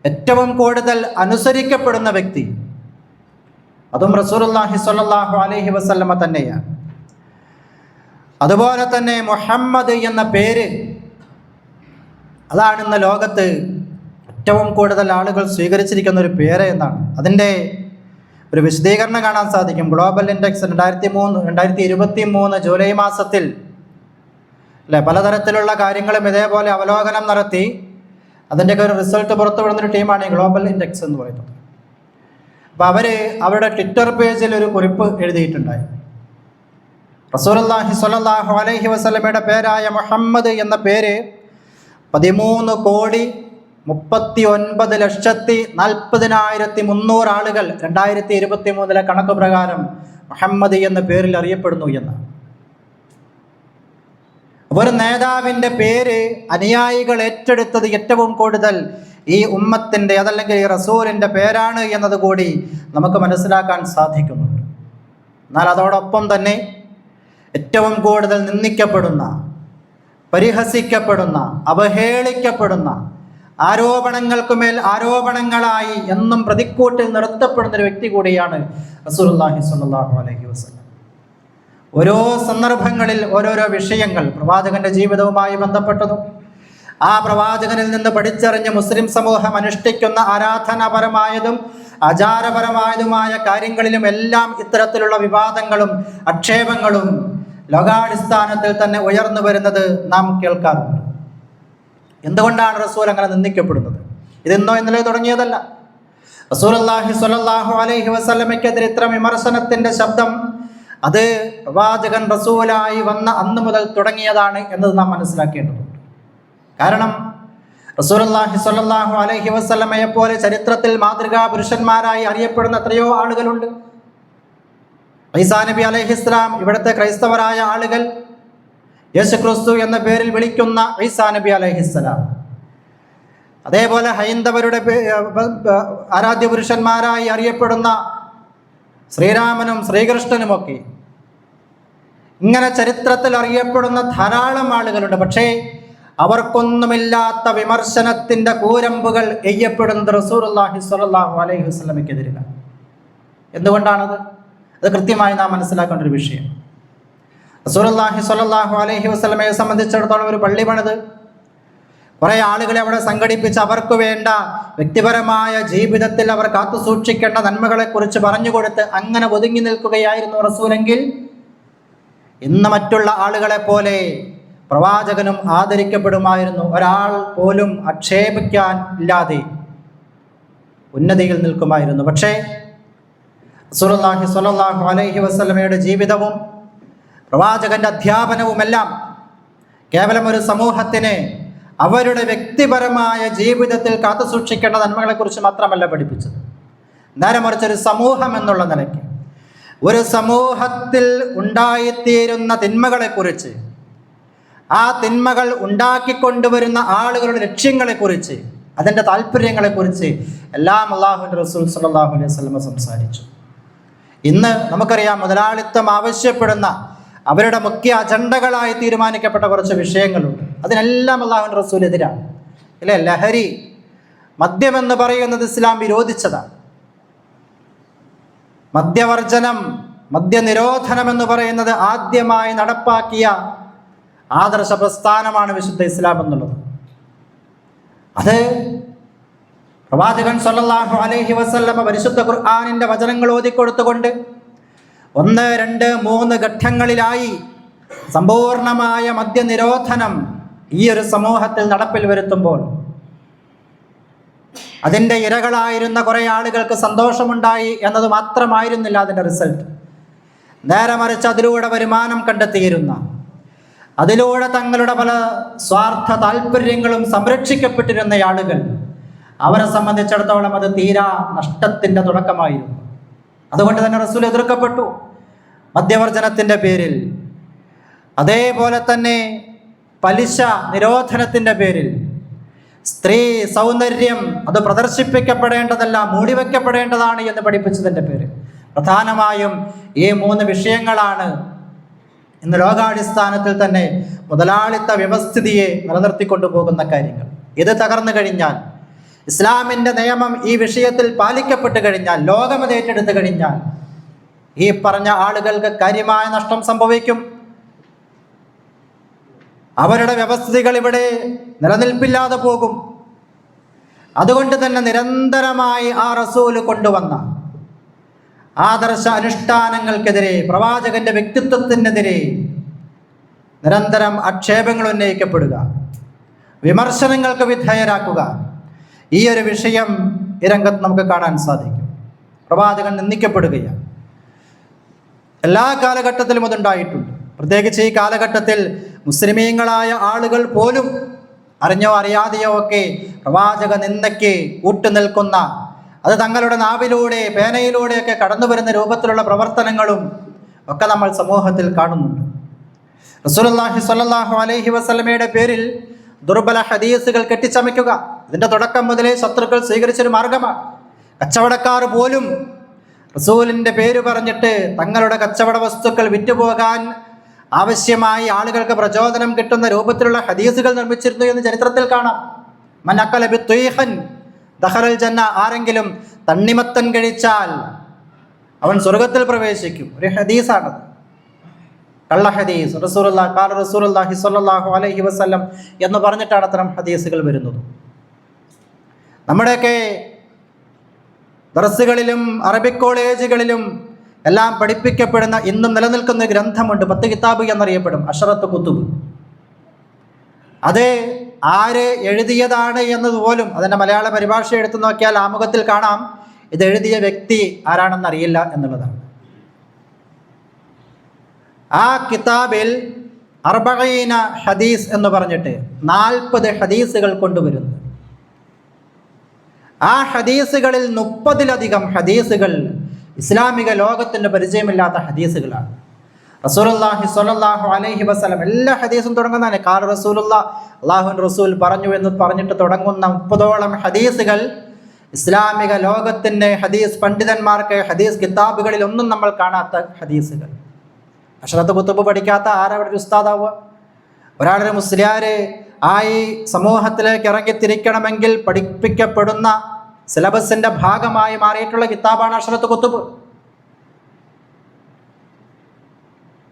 ഏറ്റവും കൂടുതൽ അനുസരിക്കപ്പെടുന്ന വ്യക്തി അതും റസൂലുള്ളാഹി സ്വല്ലല്ലാഹു അലൈഹി വസല്ലമ തന്നെയാണ്. അതുപോലെ തന്നെ മുഹമ്മദ് എന്ന പേര്, അതാണ് ഇന്ന് ലോകത്ത് ഏറ്റവും കൂടുതൽ ആളുകൾ സ്വീകരിച്ചിരിക്കുന്ന ഒരു പേര് എന്നാണ്. അതിൻ്റെ ഒരു വിശദീകരണം കാണാൻ സാധിക്കും. ഗ്ലോബൽ ഇൻഡെക്സ് 2023 ജൂലൈ മാസത്തിൽ അല്ലെ പലതരത്തിലുള്ള കാര്യങ്ങളും ഇതേപോലെ അവലോകനം നടത്തി അതിൻ്റെയൊക്കെ ഒരു റിസൾട്ട് പുറത്തുവിടുന്നൊരു ടീമാണ് ഈ ഗ്ലോബൽ ഇൻഡെക്സ് എന്ന് പറയുന്നത്. അപ്പോൾ അവർ അവരുടെ ട്വിറ്റർ പേജിൽ ഒരു കുറിപ്പ് എഴുതിയിട്ടുണ്ടായി. റസൂലുള്ളാഹി സ്വല്ലല്ലാഹു അലൈഹി വസല്ലമയുടെ പേരായ മുഹമ്മദ് എന്ന പേര് 13,39,40,300 ആളുകൾ 2023 കണക്ക് പ്രകാരം മുഹമ്മദ് എന്ന പേരിൽ അറിയപ്പെടുന്നു എന്നാണ്. ഒരു നേതാവിൻ്റെ പേര് അനുയായികൾ ഏറ്റെടുത്തത് ഏറ്റവും കൂടുതൽ ഈ ഉമ്മത്തിൻ്റെ അതല്ലെങ്കിൽ ഈ റസൂലിൻ്റെ പേരാണ് എന്നത് കൂടി നമുക്ക് മനസ്സിലാക്കാൻ സാധിക്കുന്നുണ്ട്. എന്നാൽ അതോടൊപ്പം തന്നെ ഏറ്റവും കൂടുതൽ നിന്ദിക്കപ്പെടുന്ന, പരിഹസിക്കപ്പെടുന്ന, അവഹേളിക്കപ്പെടുന്ന, ആരോപണങ്ങൾക്കുമേൽ ആരോപണങ്ങളായി എന്നും പ്രതിക്കൂട്ടിൽ നിർത്തപ്പെടുന്ന ഒരു വ്യക്തി കൂടിയാണ് റസൂലുള്ളാഹി സ്വല്ലല്ലാഹു അലൈഹി വസല്ലം. ഓരോ സന്ദർഭങ്ങളിൽ ഓരോരോ വിഷയങ്ങൾ പ്രവാചകന്റെ ജീവിതവുമായി ബന്ധപ്പെട്ടതും ആ പ്രവാചകനിൽ നിന്ന് പഠിച്ചറിഞ്ഞ് മുസ്ലിം സമൂഹം അനുഷ്ഠിക്കുന്ന ആരാധനാപരമായതും ആചാരപരമായതുമായ കാര്യങ്ങളിലും എല്ലാം ഇത്തരത്തിലുള്ള വിവാദങ്ങളും ആക്ഷേപങ്ങളും ലോകാടിസ്ഥാനത്തിൽ തന്നെ ഉയർന്നു വരുന്നത് നാം കേൾക്കാറുണ്ട്. എന്തുകൊണ്ടാണ് റസൂൽ അങ്ങനെ നിന്ദിക്കപ്പെടുന്നത്? ഇതെന്നോ ഇന്നലെ തുടങ്ങിയതല്ല. റസൂലുള്ളാഹി സ്വല്ലല്ലാഹു അലൈഹി വസല്ലമയ്ക്കെതിരെ ഇത്തരം വിമർശനത്തിൻ്റെ ശബ്ദം അത് പ്രവാചകൻ റസൂലായി വന്ന അന്ന് മുതൽ തുടങ്ങിയതാണ് എന്നത് നാം മനസ്സിലാക്കേണ്ടതുണ്ട്. കാരണം റസൂലുള്ളാഹി സ്വല്ലല്ലാഹു അലൈഹി വസല്ലമയെ പോലെ ചരിത്രത്തിൽ മാതൃകാ പുരുഷന്മാരായി അറിയപ്പെടുന്ന എത്രയോ ആളുകളുണ്ട്. ഈസാ നബി അലൈഹിസ്സലാം, ഇവിടുത്തെ ക്രൈസ്തവരായ ആളുകൾ യേശുക്രിസ്തു എന്ന പേരിൽ വിളിക്കുന്ന ഈസാ നബി അലൈഹിസ്സലാം, അതേപോലെ ഹൈന്ദവരുടെ ആരാധ്യ പുരുഷന്മാരായി അറിയപ്പെടുന്ന ശ്രീരാമനും ശ്രീകൃഷ്ണനുമൊക്കെ, ഇങ്ങനെ ചരിത്രത്തിൽ അറിയപ്പെടുന്ന ധാരാളം ആളുകളുണ്ട്. പക്ഷേ അവർക്കൊന്നുമില്ലാത്ത വിമർശനത്തിൻ്റെ കൂരമ്പുകൾ എയ്യപ്പെടുന്നത് റസൂലുള്ളാഹി സ്വല്ലല്ലാഹു അലൈഹി വസല്ലമയ്ക്കെതിരാണ്. എന്തുകൊണ്ടാണത്? അത് കൃത്യമായി നാം മനസ്സിലാക്കേണ്ട ഒരു വിഷയം. റസൂലുള്ളാഹി സ്വല്ലല്ലാഹു അലൈഹി വസല്ലമയെ സംബന്ധിച്ചിടത്തോളം ഒരു പള്ളി പണിത് കുറേ ആളുകളെ അവിടെ സംഘടിപ്പിച്ച് അവർക്ക് വേണ്ട വ്യക്തിപരമായ ജീവിതത്തിൽ അവർ കാത്തു സൂക്ഷിക്കേണ്ട നന്മകളെക്കുറിച്ച് പറഞ്ഞുകൊടുത്ത് അങ്ങനെ ഒതുങ്ങി നിൽക്കുകയായിരുന്നു റസൂലെങ്കിൽ, ഇന്ന് മറ്റുള്ള ആളുകളെ പോലെ പ്രവാചകനും ആദരിക്കപ്പെടുമായിരുന്നു. ഒരാൾ പോലും ആക്ഷേപിക്കാൻ ഇല്ലാതെ ഉന്നതിയിൽ നിൽക്കുമായിരുന്നു. പക്ഷേ റസൂലുള്ളാഹി സ്വല്ലല്ലാഹു അലൈഹി വസല്ലമയുടെ ജീവിതവും പ്രവാചകന്റെ അധ്യാപനവുമെല്ലാം കേവലം ഒരു സമൂഹത്തിന് അവരുടെ വ്യക്തിപരമായ ജീവിതത്തിൽ കാത്തുസൂക്ഷിക്കേണ്ട നന്മകളെക്കുറിച്ച് മാത്രമല്ല പഠിപ്പിച്ചത്. നേരെ മറിച്ച് ഒരു സമൂഹം എന്നുള്ള നിലയ്ക്ക്, ഒരു സമൂഹത്തിൽ ഉണ്ടായിത്തീരുന്ന തിന്മകളെക്കുറിച്ച്, ആ തിന്മകൾ ഉണ്ടാക്കിക്കൊണ്ടുവരുന്ന ആളുകളുടെ ലക്ഷ്യങ്ങളെക്കുറിച്ച്, അതിൻ്റെ താല്പര്യങ്ങളെക്കുറിച്ച് എല്ലാം അല്ലാഹുവിൻ്റെ റസൂൽ സ്വല്ലല്ലാഹു അലൈഹി വസല്ലം സംസാരിച്ചു. ഇന്ന് നമുക്കറിയാം, മുതലാളിത്തം ആവശ്യപ്പെടുന്ന അവരുടെ മുഖ്യ അജണ്ടകളായി തീരുമാനിക്കപ്പെട്ട കുറച്ച് വിഷയങ്ങളുണ്ട്. അതിനെല്ലാം അല്ലാഹുവിൻ്റെ റസൂൽ എതിരാണ്. അല്ലേ? ലഹരി, മദ്യമെന്ന് പറയുന്നത് ഇസ്ലാം വിരോധിച്ചതാണ്. മദ്യവർജനം, മദ്യനിരോധനം എന്ന് പറയുന്നത് ആദ്യമായി നടപ്പാക്കിയ ആദർശ പ്രസ്ഥാനമാണ് വിശുദ്ധ ഇസ്ലാം എന്നുള്ളത്. അത് പ്രവാചകൻ സ്വല്ലല്ലാഹു അലൈഹി വസല്ലമ പരിശുദ്ധ ഖുർആനിൻ്റെ വചനങ്ങൾ ഓതിക്കൊടുത്തുകൊണ്ട് 1, 2, 3 ഘട്ടങ്ങളിലായി സമ്പൂർണമായ മദ്യനിരോധനം ഈ ഒരു സമൂഹത്തിൽ നടപ്പിൽ വരുത്തുമ്പോൾ അതിൻ്റെ ഇരകളായിരുന്ന കുറേ ആളുകൾക്ക് സന്തോഷമുണ്ടായി എന്നത് മാത്രമായിരുന്നില്ല അതിൻ്റെ റിസൾട്ട്. നേരെ മറിച്ച് അതിലൂടെ വരുമാനം കണ്ടെത്തിയിരുന്ന, അതിലൂടെ തങ്ങളുടെ പല സ്വാർത്ഥ താല്പര്യങ്ങളും സംരക്ഷിക്കപ്പെട്ടിരുന്ന ആളുകൾ, അവരെ സംബന്ധിച്ചിടത്തോളം അത് തീരാ നഷ്ടത്തിൻ്റെ തുടക്കമായിരുന്നു. അതുകൊണ്ട് തന്നെ റസൂൽ എതിർക്കപ്പെട്ടു മദ്യവർജനത്തിൻ്റെ പേരിൽ. അതേപോലെ തന്നെ പലിശ നിരോധനത്തിൻ്റെ പേരിൽ സ്ത്രീ സൗന്ദര്യം അത് പ്രദർശിപ്പിക്കപ്പെടേണ്ടതല്ല, മൂടിവെക്കപ്പെടേണ്ടതാണ് എന്ന് പഠിപ്പിച്ചതിൻ്റെ പേരിൽ പ്രധാനമായും ഈ 3 വിഷയങ്ങളാണ് ഇന്ന് ലോകാടിസ്ഥാനത്തിൽ തന്നെ മുതലാളിത്ത വ്യവസ്ഥിതിയെ നിലനിർത്തിക്കൊണ്ടു പോകുന്ന കാര്യങ്ങൾ. ഇത് തകർന്നു കഴിഞ്ഞാൽ, ഇസ്ലാമിൻ്റെ നിയമം ഈ വിഷയത്തിൽ പാലിക്കപ്പെട്ട് കഴിഞ്ഞാൽ, ലോകമത് ഏറ്റെടുത്തു കഴിഞ്ഞാൽ ഈ പറഞ്ഞ ആളുകൾക്ക് കാര്യമായ നഷ്ടം സംഭവിക്കും. അവരുടെ വ്യവസ്ഥിതികൾ ഇവിടെ നിലനിൽപ്പില്ലാതെ പോകും. അതുകൊണ്ട് തന്നെ നിരന്തരമായി ആ റസൂല് കൊണ്ടുവന്ന ആദർശ അനുഷ്ഠാനങ്ങൾക്കെതിരെ, പ്രവാചകന്റെ വ്യക്തിത്വത്തിനെതിരെ നിരന്തരം ആക്ഷേപങ്ങൾ ഉന്നയിക്കപ്പെടുക, വിമർശനങ്ങൾക്ക് വിധേയരാക്കുക, ഈ ഒരു വിഷയം ഈ രംഗത്ത് നമുക്ക് കാണാൻ സാധിക്കും. പ്രവാചകൻ നിന്ദിക്കപ്പെടുകയാണ്. എല്ലാ കാലഘട്ടത്തിലും അതുണ്ടായിട്ടുണ്ട്. പ്രത്യേകിച്ച് ഈ കാലഘട്ടത്തിൽ മുസ്ലിമീങ്ങളായ ആളുകൾ പോലും അറിഞ്ഞോ അറിയാതെയോ ഒക്കെ പ്രവാചക നിന്ദയ്ക്ക് കൂട്ടുനിൽക്കുന്ന, അത് തങ്ങളുടെ നാവിലൂടെ പേനയിലൂടെയൊക്കെ കടന്നു വരുന്ന രൂപത്തിലുള്ള പ്രവർത്തനങ്ങളും ഒക്കെ നമ്മൾ സമൂഹത്തിൽ കാണുന്നുണ്ട്. റസൂലുള്ളാഹി സ്വല്ലല്ലാഹു അലൈഹി വസല്ലമയുടെ പേരിൽ ദുർബല ഹദീസുകൾ കെട്ടിച്ചമയ്ക്കുക, ഇതിൻ്റെ തുടക്കം മുതലേ ശത്രുക്കൾ സ്വീകരിച്ചൊരു മാർഗമാണ്. കച്ചവടക്കാർ പോലും റസൂലിൻ്റെ പേര് പറഞ്ഞിട്ട് തങ്ങളുടെ കച്ചവട വസ്തുക്കൾ വിറ്റുപോകാൻ ആവശ്യമായി ആളുകൾക്ക് പ്രചോദനം കിട്ടുന്ന രൂപത്തിലുള്ള ഹദീസുകൾ നിർമ്മിച്ചിരുന്നു എന്ന് ചരിത്രത്തിൽ കാണാം. മൻ അക്കല ബിത്വീഹൻ ദഖലൽ ജന്ന, ആരെങ്കിലും തണ്ണിമത്തൻ കഴിച്ചാൽ അവൻ സ്വർഗത്തിൽ പ്രവേശിക്കും. ഒരു ഹദീസാണത്, കള്ള ഹദീസ്. റസൂലുള്ളാഹി സ്വല്ലല്ലാഹു അലൈഹി വസല്ലം എന്ന് പറഞ്ഞിട്ടാണ് അത്തരം ഹദീസുകൾ വരുന്നത്. നമ്മുടെയൊക്കെ ദർസുകളിലും അറബിക് കോളേജുകളിലും എല്ലാം പഠിപ്പിക്കപ്പെടുന്ന ഇന്നും നിലനിൽക്കുന്ന ഗ്രന്ഥമുണ്ട്, 10 കിതാബ് എന്നറിയപ്പെടും, അഷറത്ത് കുത്തുബ്. അത് ആര് എഴുതിയതാണ് എന്നതുപോലും അതിൻ്റെ മലയാള പരിഭാഷ എടുത്തു നോക്കിയാൽ ആമുഖത്തിൽ കാണാം, ഇത് എഴുതിയ വ്യക്തി ആരാണെന്നറിയില്ല എന്നുള്ളതാണ്. ആ കിതാബിൽ 40 ഹദീസ് എന്ന് പറഞ്ഞിട്ട് 40 ഹദീസുകൾ കൊണ്ടുവരുന്നു. ആ ഹദീസുകളിൽ 30-ലധികം ഹദീസുകൾ ഇസ്ലാമിക ലോകത്തിന് പരിചയമില്ലാത്ത ഹദീസുകളാണ്. റസൂലുള്ളാഹി സ്വല്ലല്ലാഹു അലൈഹി വസല്ലം എല്ലാ ഹദീസും തുടങ്ങുന്നതാണ് ഖാല റസൂലുള്ളാഹ്, അല്ലാഹുവിൻ്റെ റസൂൽ പറഞ്ഞു എന്ന് പറഞ്ഞിട്ട് തുടങ്ങുന്ന 30ഓളം ഹദീസുകൾ ഇസ്ലാമിക ലോകത്തിൻ്റെ ഹദീസ് പണ്ഡിതന്മാർക്ക് ഹദീസ് കിതാബുകളിൽ ഒന്നും നമ്മൾ കാണാത്ത ഹദീസുകൾ. അഷ്റത്ത് കുത്തുബ് പഠിക്കാത്ത ആരവിടെ ഒരു ഉസ്താദാവുക? ഒരാളൊരു മുസ്ലിയാർ ആയി സമൂഹത്തിലേക്ക് ഇറങ്ങിത്തിരിക്കണമെങ്കിൽ പഠിപ്പിക്കപ്പെടുന്ന സിലബസിൻ്റെ ഭാഗമായി മാറിയിട്ടുള്ള കിതാബാണ് അഷ്റത്ത് കുത്തുബ്.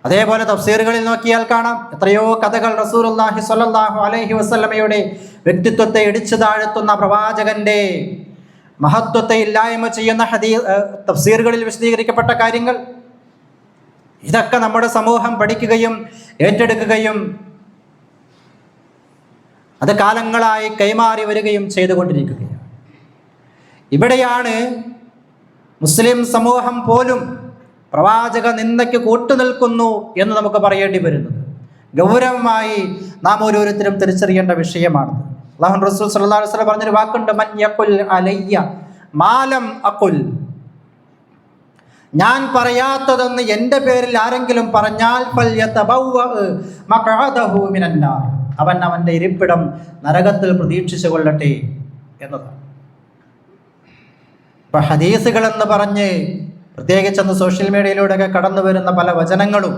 അതേപോലെ തഫ്സീറുകളിൽ നോക്കിയാൽ കാണാം എത്രയോ കഥകൾ റസൂലുള്ളാഹി സ്വല്ലല്ലാഹു അലൈഹി വസല്ലമയുടെ വ്യക്തിത്വത്തെ ഇടിച്ചു താഴ്ത്തുന്ന പ്രവാചകന്റെ മഹത്വത്തെ ഇല്ലായ്മ ചെയ്യുന്ന തഫ്സീറുകളിൽ വിശദീകരിക്കപ്പെട്ട കാര്യങ്ങൾ. ഇതൊക്കെ നമ്മുടെ സമൂഹം പഠിക്കുകയും ഏറ്റെടുക്കുകയും അത് കാലങ്ങളായി കൈമാറി വരികയും ചെയ്തുകൊണ്ടിരിക്കുകയാണ്. ഇവിടെയാണ് മുസ്ലിം സമൂഹം പോലും പ്രവാചക നിന്ദയ്ക്ക് കൂട്ടുനിൽക്കുന്നു എന്ന് നമുക്ക് പറയേണ്ടി വരുന്നത്. ഗൗരവമായി നാം ഓരോരുത്തരും തിരിച്ചറിയേണ്ട വിഷയമാണത്. അല്ലാഹു റസൂൽ സല്ലല്ലാഹു അലൈഹി വസല്ലം പറഞ്ഞൊരു വാക്കുണ്ട്, മൻ യഖുൽ അലയ്യ മാലം അഖുൽ. ഞാൻ പറയാത്തതെന്ന് എൻ്റെ പേരിൽ ആരെങ്കിലും പറഞ്ഞാൽ മഖഅദഹു മിനന്നാർ, അവൻ അവൻ്റെ ഇരിപ്പിടം നരകത്തിൽ പ്രതീക്ഷിച്ചു കൊള്ളട്ടെ എന്നതാണ്. ഇപ്പം ഹദീസുകൾ എന്ന് പറഞ്ഞ് പ്രത്യേകിച്ചെന്ന് സോഷ്യൽ മീഡിയയിലൂടെയൊക്കെ കടന്നു വരുന്ന പല വചനങ്ങളും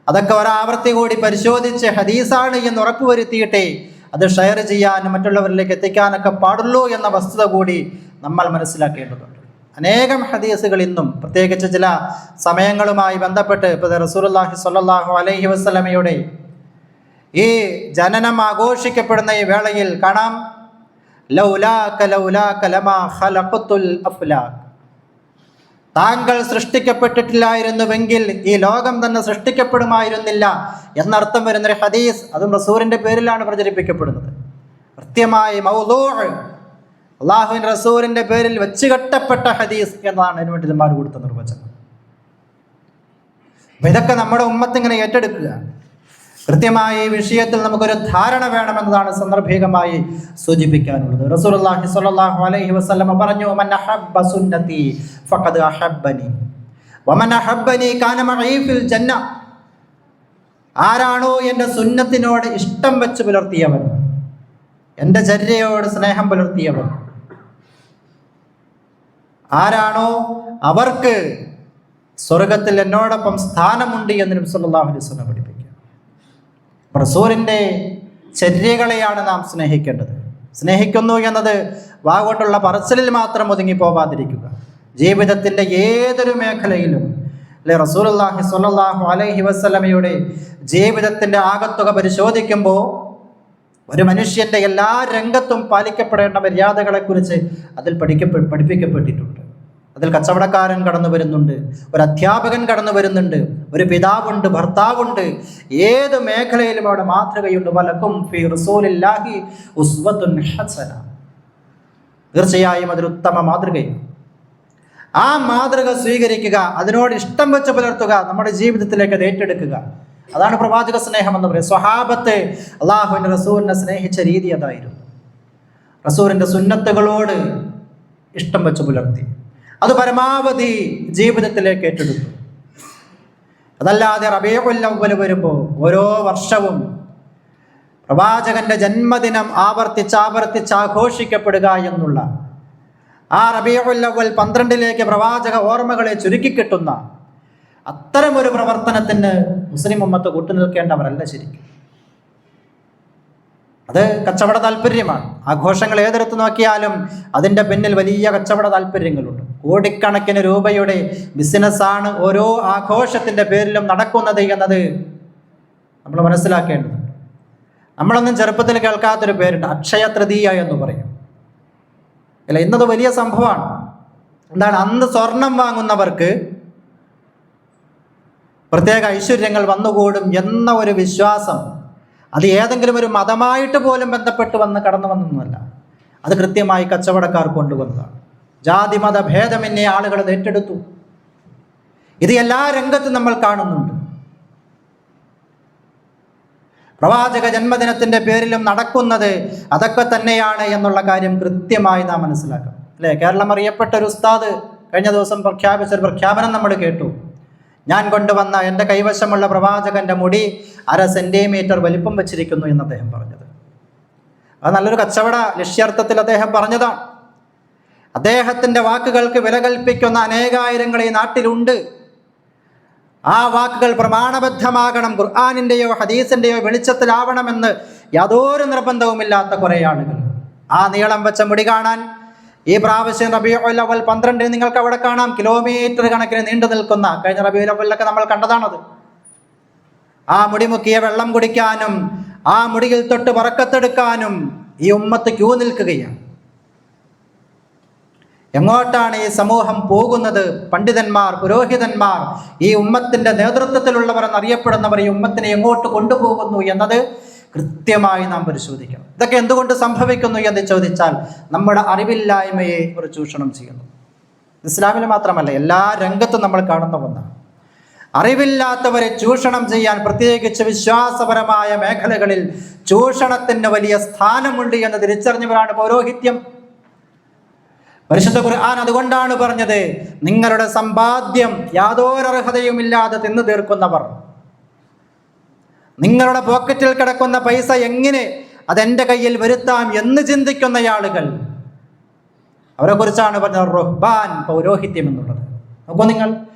അതൊക്കെ ഒരാവർത്തി കൂടി പരിശോധിച്ച് ഹദീസാണ് എന്ന് ഉറപ്പുവരുത്തിയിട്ടേ അത് ഷെയർ ചെയ്യാനും മറ്റുള്ളവരിലേക്ക് എത്തിക്കാനൊക്കെ പാടുള്ളൂ എന്ന വസ്തുത കൂടി നമ്മൾ മനസ്സിലാക്കേണ്ടതുണ്ട്. അനേകം ഹദീസുകൾ ഇന്നും പ്രത്യേകിച്ച് ചില സമയങ്ങളുമായി ബന്ധപ്പെട്ട് ഇപ്പോൾ റസൂലുള്ളാഹി സ്വല്ലല്ലാഹു അലൈഹി വസല്ലമയുടെ ഈ ജനനം ആഘോഷിക്കപ്പെടുന്ന ഈ വേളയിൽ കാണാം, ലൗലാക ലൗലാക ലമാ ഖലഖതുൽ അഫ്ലാഖ്. താങ്കൾ സൃഷ്ടിക്കപ്പെട്ടിട്ടില്ലായിരുന്നുവെങ്കിൽ ഈ ലോകം തന്നെ സൃഷ്ടിക്കപ്പെടുമായിരുന്നില്ല എന്നർത്ഥം വരുന്നൊരു ഹദീസ്, അതും റസൂലിൻ്റെ പേരിലാണ് പ്രചരിപ്പിക്കപ്പെടുന്നത്. കൃത്യമായി മൗദൂഅ്, അല്ലാഹുവിൻ്റെ റസൂലിൻ്റെ പേരിൽ വെച്ചുകെട്ടപ്പെട്ട ഹദീസ് എന്നതാണ് അതിന് പണ്ഡിതന്മാർ കൊടുത്ത നിർവചനം. അപ്പം ഇതൊക്കെ നമ്മുടെ ഉമ്മത്തിങ്ങനെ ഏറ്റെടുക്കുക. കൃത്യമായി ഈ വിഷയത്തിൽ നമുക്കൊരു ധാരണ വേണമെന്നതാണ് സന്ദർഭികമായി സൂചിപ്പിക്കാനുള്ളത്. റസൂലുള്ളാഹി സ്വല്ലല്ലാഹു അലൈഹി വസല്ലം പറഞ്ഞു, മൻ അഹബ്ബ സുന്നതി ഫഖദ് അഹബ്ബനി വമൻ അഹബ്ബനി കാന മഈ ഫിൽ ജന്ന. ആരാണോ എൻ്റെ സുന്നത്തിനോട് ഇഷ്ടം വെച്ച് പുലർത്തിയവൻ, എൻ്റെ ചര്യയോട് സ്നേഹം പുലർത്തിയവൻ, ആരാണോ അവർക്ക് സ്വർഗത്തിൽ എന്നോടൊപ്പം സ്ഥാനമുണ്ട് എന്ന് നബി സല്ലല്ലാഹു അലൈഹി വസല്ലം പഠിപ്പിക്കുക. റസൂലിൻ്റെ ചര്യകളെയാണ് നാം സ്നേഹിക്കേണ്ടത്. സ്നേഹിക്കുന്നു എന്നത് വാഗോട്ടുള്ള പറച്ചിലിൽ മാത്രം ഒതുങ്ങി പോവാതിരിക്കുക. ജീവിതത്തിൻ്റെ ഏതൊരു മേഖലയിലും റസൂലുള്ളാഹി സ്വല്ലല്ലാഹു അലൈഹി വസല്ലമയുടെ ജീവിതത്തിൻ്റെ ആകത്തുക പരിശോധിക്കുമ്പോൾ ഒരു മനുഷ്യൻ്റെ എല്ലാ രംഗത്തും പാലിക്കപ്പെടേണ്ട മര്യാദകളെക്കുറിച്ച് അതിൽ പഠിപ്പിക്കപ്പെട്ടിട്ടുണ്ട്. അതിൽ കച്ചവടക്കാരൻ കടന്നു വരുന്നുണ്ട്, ഒരു അധ്യാപകൻ കടന്നു വരുന്നുണ്ട്, ഒരു പിതാവുണ്ട്, ഭർത്താവുണ്ട്. ഏത് മേഖലയിലും അവിടെ മാതൃകയുണ്ട്. വലക്കും ഫീ റസൂലില്ലാഹി ഉസ്വത്തുൻ ഹസന. തീർച്ചയായും അതൊരു ഉത്തമ മാതൃകയാണ്. ആ മാതൃക സ്വീകരിക്കുക, അതിനോട് ഇഷ്ടം വെച്ച് പുലർത്തുക, നമ്മുടെ ജീവിതത്തിലേക്ക് അത് ഏറ്റെടുക്കുക. അതാണ് പ്രവാചക സ്നേഹം എന്ന് പറയുന്നത്. സ്വഹാബത്ത് അല്ലാഹുവിൻ്റെ റസൂലിനെ സ്നേഹിച്ച രീതി അതായിരുന്നു. റസൂലിൻ്റെ സുന്നത്തുകളോട് ഇഷ്ടം വെച്ച് പുലർത്തി, അത് പരമാവധി ജീവിതത്തിലേക്ക് ഏറ്റെടുത്തു. അതല്ലാതെ റബീഉൽ അവ്വൽ വരുമ്പോൾ ഓരോ വർഷവും പ്രവാചകന്റെ ജന്മദിനം ആവർത്തിച്ച് ആഘോഷിക്കപ്പെടുക എന്നുള്ള ആ റബീഉൽ അവ്വൽ 12 പ്രവാചക ഓർമ്മകളെ ചുരുക്കിക്കിട്ടുന്ന അത്തരമൊരു പ്രവർത്തനത്തിന് മുസ്ലിം ഉമ്മത്ത് കൂട്ടുനിൽക്കേണ്ടവരല്ല ശരിക്കും. അത് കച്ചവട താല്പര്യമാണ്. ആഘോഷങ്ങൾ ഏതെടുത്ത് നോക്കിയാലും അതിൻ്റെ പിന്നിൽ വലിയ കച്ചവട താല്പര്യങ്ങളുണ്ട്. കോടിക്കണക്കിന് രൂപയുടെ ബിസിനസ്സാണ് ഓരോ ആഘോഷത്തിൻ്റെ പേരിലും നടക്കുന്നത് എന്നത് നമ്മൾ മനസ്സിലാക്കേണ്ടതുണ്ട്. നമ്മളൊന്നും ചെറുപ്പത്തിൽ കേൾക്കാത്തൊരു പേരുണ്ട്, അക്ഷയ തൃതീയ എന്ന് പറയും. അല്ല, ഇന്നത് വലിയ സംഭവമാണ്. എന്താണ്? അന്ന് സ്വർണം വാങ്ങുന്നവർക്ക് പ്രത്യേക ഐശ്വര്യങ്ങൾ വന്നുകൂടും എന്ന ഒരു വിശ്വാസം, അത് ഏതെങ്കിലും ഒരു മതമായിട്ട് പോലും ബന്ധപ്പെട്ട് കടന്നു വന്നൊന്നുമല്ല. അത് കൃത്യമായി കച്ചവടക്കാർ കൊണ്ടുവന്നതാണ്. ജാതി മത ഭേദമന്യേ ആളുകൾ അത് ഏറ്റെടുത്തു. ഇത് എല്ലാ രംഗത്തും നമ്മൾ കാണുന്നുണ്ട്. പ്രവാചക ജന്മദിനത്തിൻ്റെ പേരിലും നടക്കുന്നത് അതൊക്കെ തന്നെയാണ് എന്നുള്ള കാര്യം കൃത്യമായി നാം മനസ്സിലാക്കണം. അല്ലേ? കേരളം അറിയപ്പെട്ട ഒരു ഉസ്താദ് കഴിഞ്ഞ ദിവസം പ്രഖ്യാപിച്ചൊരു പ്രഖ്യാപനം നമ്മൾ കേട്ടു. ഞാൻ കൊണ്ടുവന്ന എൻ്റെ കൈവശമുള്ള പ്രവാചകൻ്റെ മുടി 1/2 സെൻറ്റിമീറ്റർ വലിപ്പം വച്ചിരിക്കുന്നു എന്ന് അദ്ദേഹം പറഞ്ഞത്. അത് നല്ലൊരു കച്ചവട ലക്ഷ്യാർത്ഥത്തിൽ അദ്ദേഹം പറഞ്ഞതാണ്. അദ്ദേഹത്തിൻ്റെ വാക്കുകൾക്ക് വില കൽപ്പിക്കുന്ന അനേകായിരങ്ങൾ ഈ നാട്ടിലുണ്ട്. ആ വാക്കുകൾ പ്രമാണബദ്ധമാകണം, ഖുർആനിൻ്റെയോ ഹദീസിൻ്റെയോ വെളിച്ചത്തിലാവണമെന്ന് യാതൊരു നിർബന്ധവുമില്ലാത്ത കുറേ ആളുകൾ. ആ നീളം വെച്ച മുടി കാണാൻ ഈ പ്രാവശ്യം റബീഉൽ അവ്വൽ 12 നിങ്ങൾക്ക് അവിടെ കാണാം. കിലോമീറ്റർ കണക്കിന് നീണ്ടു നിൽക്കുന്ന, കഴിഞ്ഞ റബീഉൽ അവ്വലിലൊക്കെ നമ്മൾ കണ്ടതാണത്. ആ മുടി മുക്കിയ വെള്ളം കുടിക്കാനും ആ മുടിയിൽ തൊട്ട് ബറക്കത്തെടുക്കാനും ഈ ഉമ്മത്ത് ക്യൂ നിൽക്കുകയാണ്. എങ്ങോട്ടാണ് ഈ സമൂഹം പോകുന്നത്? പണ്ഡിതന്മാർ, പുരോഹിതന്മാർ, ഈ ഉമ്മത്തിൻ്റെ നേതൃത്വത്തിലുള്ളവർ എന്നറിയപ്പെടുന്നവർ ഈ ഉമ്മത്തിനെ എങ്ങോട്ട് കൊണ്ടുപോകുന്നു എന്നത് കൃത്യമായി നാം പരിശോധിക്കണം. ഇതൊക്കെ എന്തുകൊണ്ട് സംഭവിക്കുന്നു എന്ന് ചോദിച്ചാൽ നമ്മുടെ അറിവില്ലായ്മയെ ഒരു ചൂഷണം ചെയ്യുന്നു. ഇസ്ലാമിൽ മാത്രമല്ല, എല്ലാ രംഗത്തും നമ്മൾ കാണുന്ന ഒന്നാണ്. അറിവില്ലാത്തവരെ ചൂഷണം ചെയ്യാൻ, പ്രത്യേകിച്ച് വിശ്വാസപരമായ മേഖലകളിൽ ചൂഷണത്തിന് വലിയ സ്ഥാനമുണ്ട് എന്ന് തിരിച്ചറിഞ്ഞവരാണ് പൗരോഹിത്യം. പരിശുദ്ധ ഖുർആൻ അതുകൊണ്ടാണ് പറഞ്ഞത്, നിങ്ങളുടെ സമ്പാദ്യം യാതൊരു അർഹതയുമില്ലാതെ തിന്നു തീർക്കുന്നവർ, നിങ്ങളുടെ പോക്കറ്റിൽ കിടക്കുന്ന പൈസ എങ്ങനെ അതെൻ്റെ കയ്യിൽ വരുത്താം എന്ന് ചിന്തിക്കുന്ന ആളുകൾ, അവരെ കുറിച്ചാണ് പറഞ്ഞത് റുഹ്ബാൻ, പൗരോഹിത്യം എന്നുള്ളത്. നോക്കൂ നിങ്ങൾ,